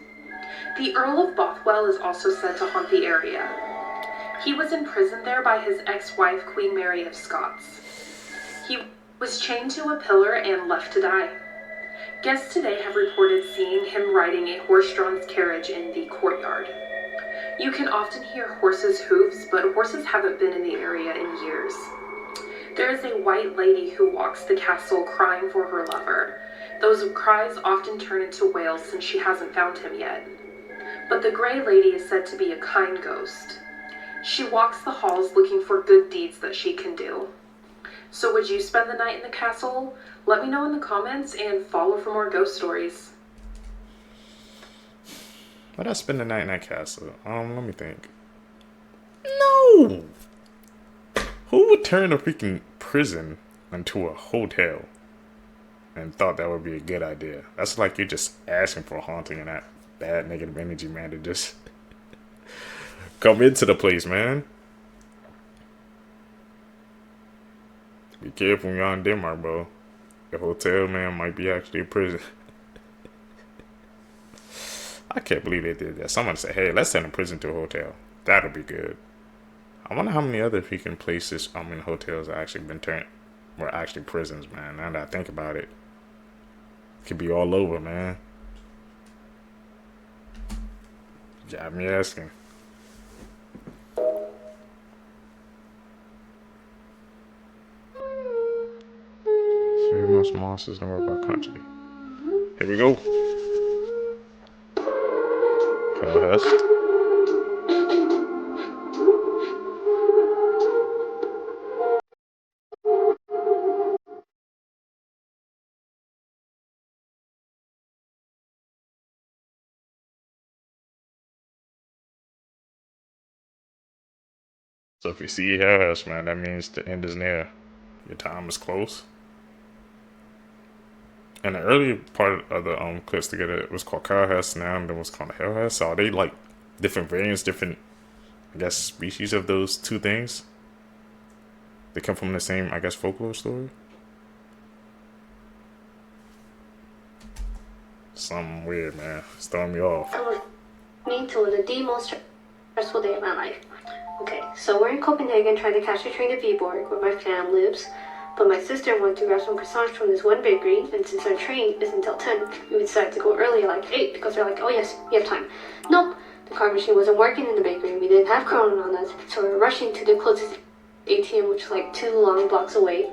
The Earl of Bothwell is also said to haunt the area. He was imprisoned there by his ex-wife, Queen Mary of Scots. He was chained to a pillar and left to die. Guests today have reported seeing him riding a horse-drawn carriage in the courtyard. You can often hear horses' hooves, but horses haven't been in the area in years. There is a white lady who walks the castle crying for her lover. Those cries often turn into wails since she hasn't found him yet. But the gray lady is said to be a kind ghost. She walks the halls looking for good deeds that she can do. So would you spend the night in the castle? Let me know in the comments and follow for more ghost stories. Would I spend the night in that castle? Let me think. No! Who would turn a freaking prison into a hotel and thought that would be a good idea? That's like you're just asking for a haunting and that bad negative energy, man, to just come into the place, man. Be careful when you're in Denmark, bro. The hotel, man, might be actually a prison. I can't believe they did that. Someone said, hey, let's turn a prison to a hotel. That'll be good. I wonder how many other freaking places, hotels have actually been turned, were actually prisons, man. Now that I think about it, it could be all over, man. Got me asking. Famous monsters in the world by country. Here we go. Co-host. So if you see Hell House, man, that means the end is near. Your time is close. And the earlier part of the clips together, it was called Cow House, now and then was called Hell House. So are they like different variants, different, I guess, species of those two things? They come from the same, I guess, folklore story? Something weird, man. It's throwing me off. Me to the most stressful day of my life. Okay, so we're in Copenhagen trying to catch a train to Viborg, where my fam lives. But my sister wanted to grab some croissants from this one bakery, and since our train is until 10, we decided to go early at like 8, because they're like, oh yes, we have time. Nope, the card machine wasn't working in the bakery, we didn't have Cronin on us, so we were rushing to the closest ATM, which was like 2 long blocks away.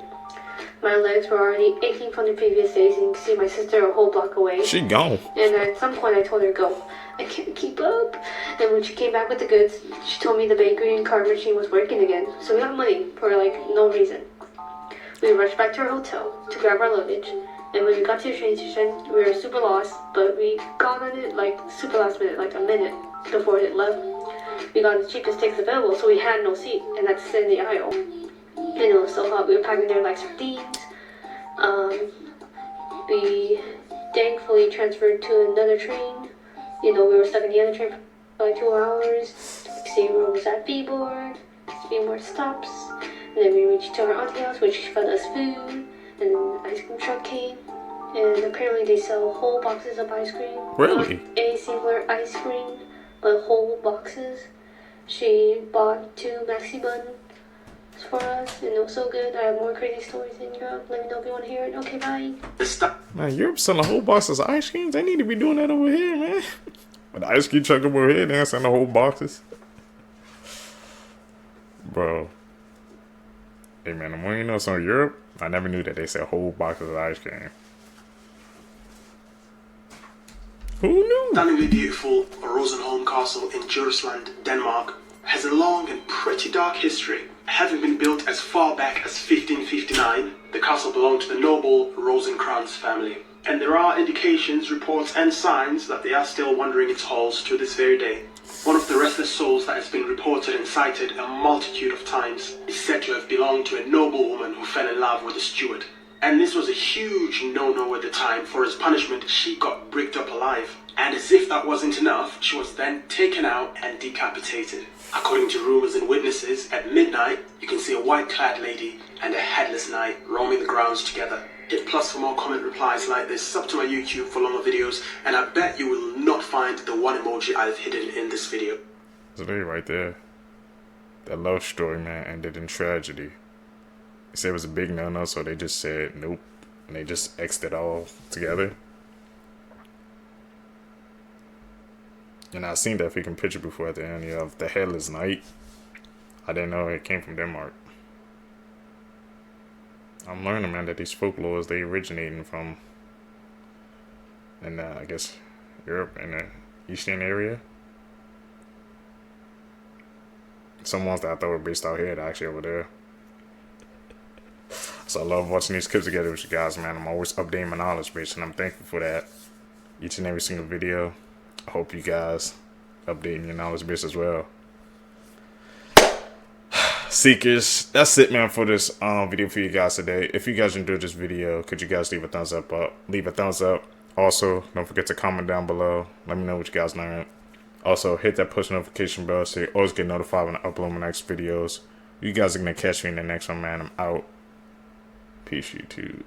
My legs were already aching from the previous days, and you can see my sister a whole block away. She gone. And at some point I told her, go. I can't keep up. And when she came back with the goods, she told me the bakery and card machine was working again. So we got money for like no reason. We rushed back to our hotel to grab our luggage. And when we got to the train station, we were super lost, but we got on it like super last minute, like a minute before it left. We got the cheapest tickets available, so we had no seat, and had to sit in the aisle. And it was so hot, we were packing there like sardines. We thankfully transferred to another train. You know, we were stuck in the other train for like 2 hours. Same room was at Viborg, 3 more stops. And then we reached to our auntie house, which fed us food. And then the ice cream truck came. And apparently they sell whole boxes of ice cream. Really? Not a singular ice cream, but whole boxes. She bought 2 maxi buns for us, and it was so good. I have more crazy stories in Europe. Let me know if you want to hear it. Okay, bye. Man, Europe selling whole boxes of ice creams? They need to be doing that over here, man. With the ice cream truck over here, they're selling whole boxes. Bro. Hey, man, the more you know something Europe, I never knew that they sell whole boxes of ice cream. Who knew? Stunningly beautiful Rosenholm Castle in Djursland, Denmark, has a long and pretty dark history. Having been built as far back as 1559, the castle belonged to the noble Rosenkrantz family. And there are indications, reports, and signs that they are still wandering its halls to this very day. One of the restless souls that has been reported and cited a multitude of times is said to have belonged to a noble woman who fell in love with a steward. And this was a huge no-no at the time. For as punishment, she got bricked up alive. And as if that wasn't enough, she was then taken out and decapitated. According to rumors and witnesses, at midnight, you can see a white-clad lady and a headless knight roaming the grounds together. Hit plus for more comment replies like this, sub to my YouTube for longer videos, and I bet you will not find the one emoji I've hidden in this video. So there right there. That love story, man, ended in tragedy. They said it was a big no-no, so they just said nope. And they just X'd it all together. And I seen that freaking picture before at the end of the headless knight. I didn't know it came from Denmark. I'm learning, man, that these folklores, they originating from, in I guess, Europe and the Eastern area. Some ones that I thought were based out here, they're actually over there. So I love watching these clips together with you guys, man. I'm always updating my knowledge base, and I'm thankful for that. Each and every single video. I hope you guys updating your knowledge base as well. Seekers, that's it, man, for this video for you guys today. If you guys enjoyed this video, could you guys leave a thumbs up? Also, don't forget to comment down below. Let me know what you guys learned. Also, hit that push notification bell so you always get notified when I upload my next videos. You guys are gonna catch me in the next one, man. I'm out. Peace, YouTube.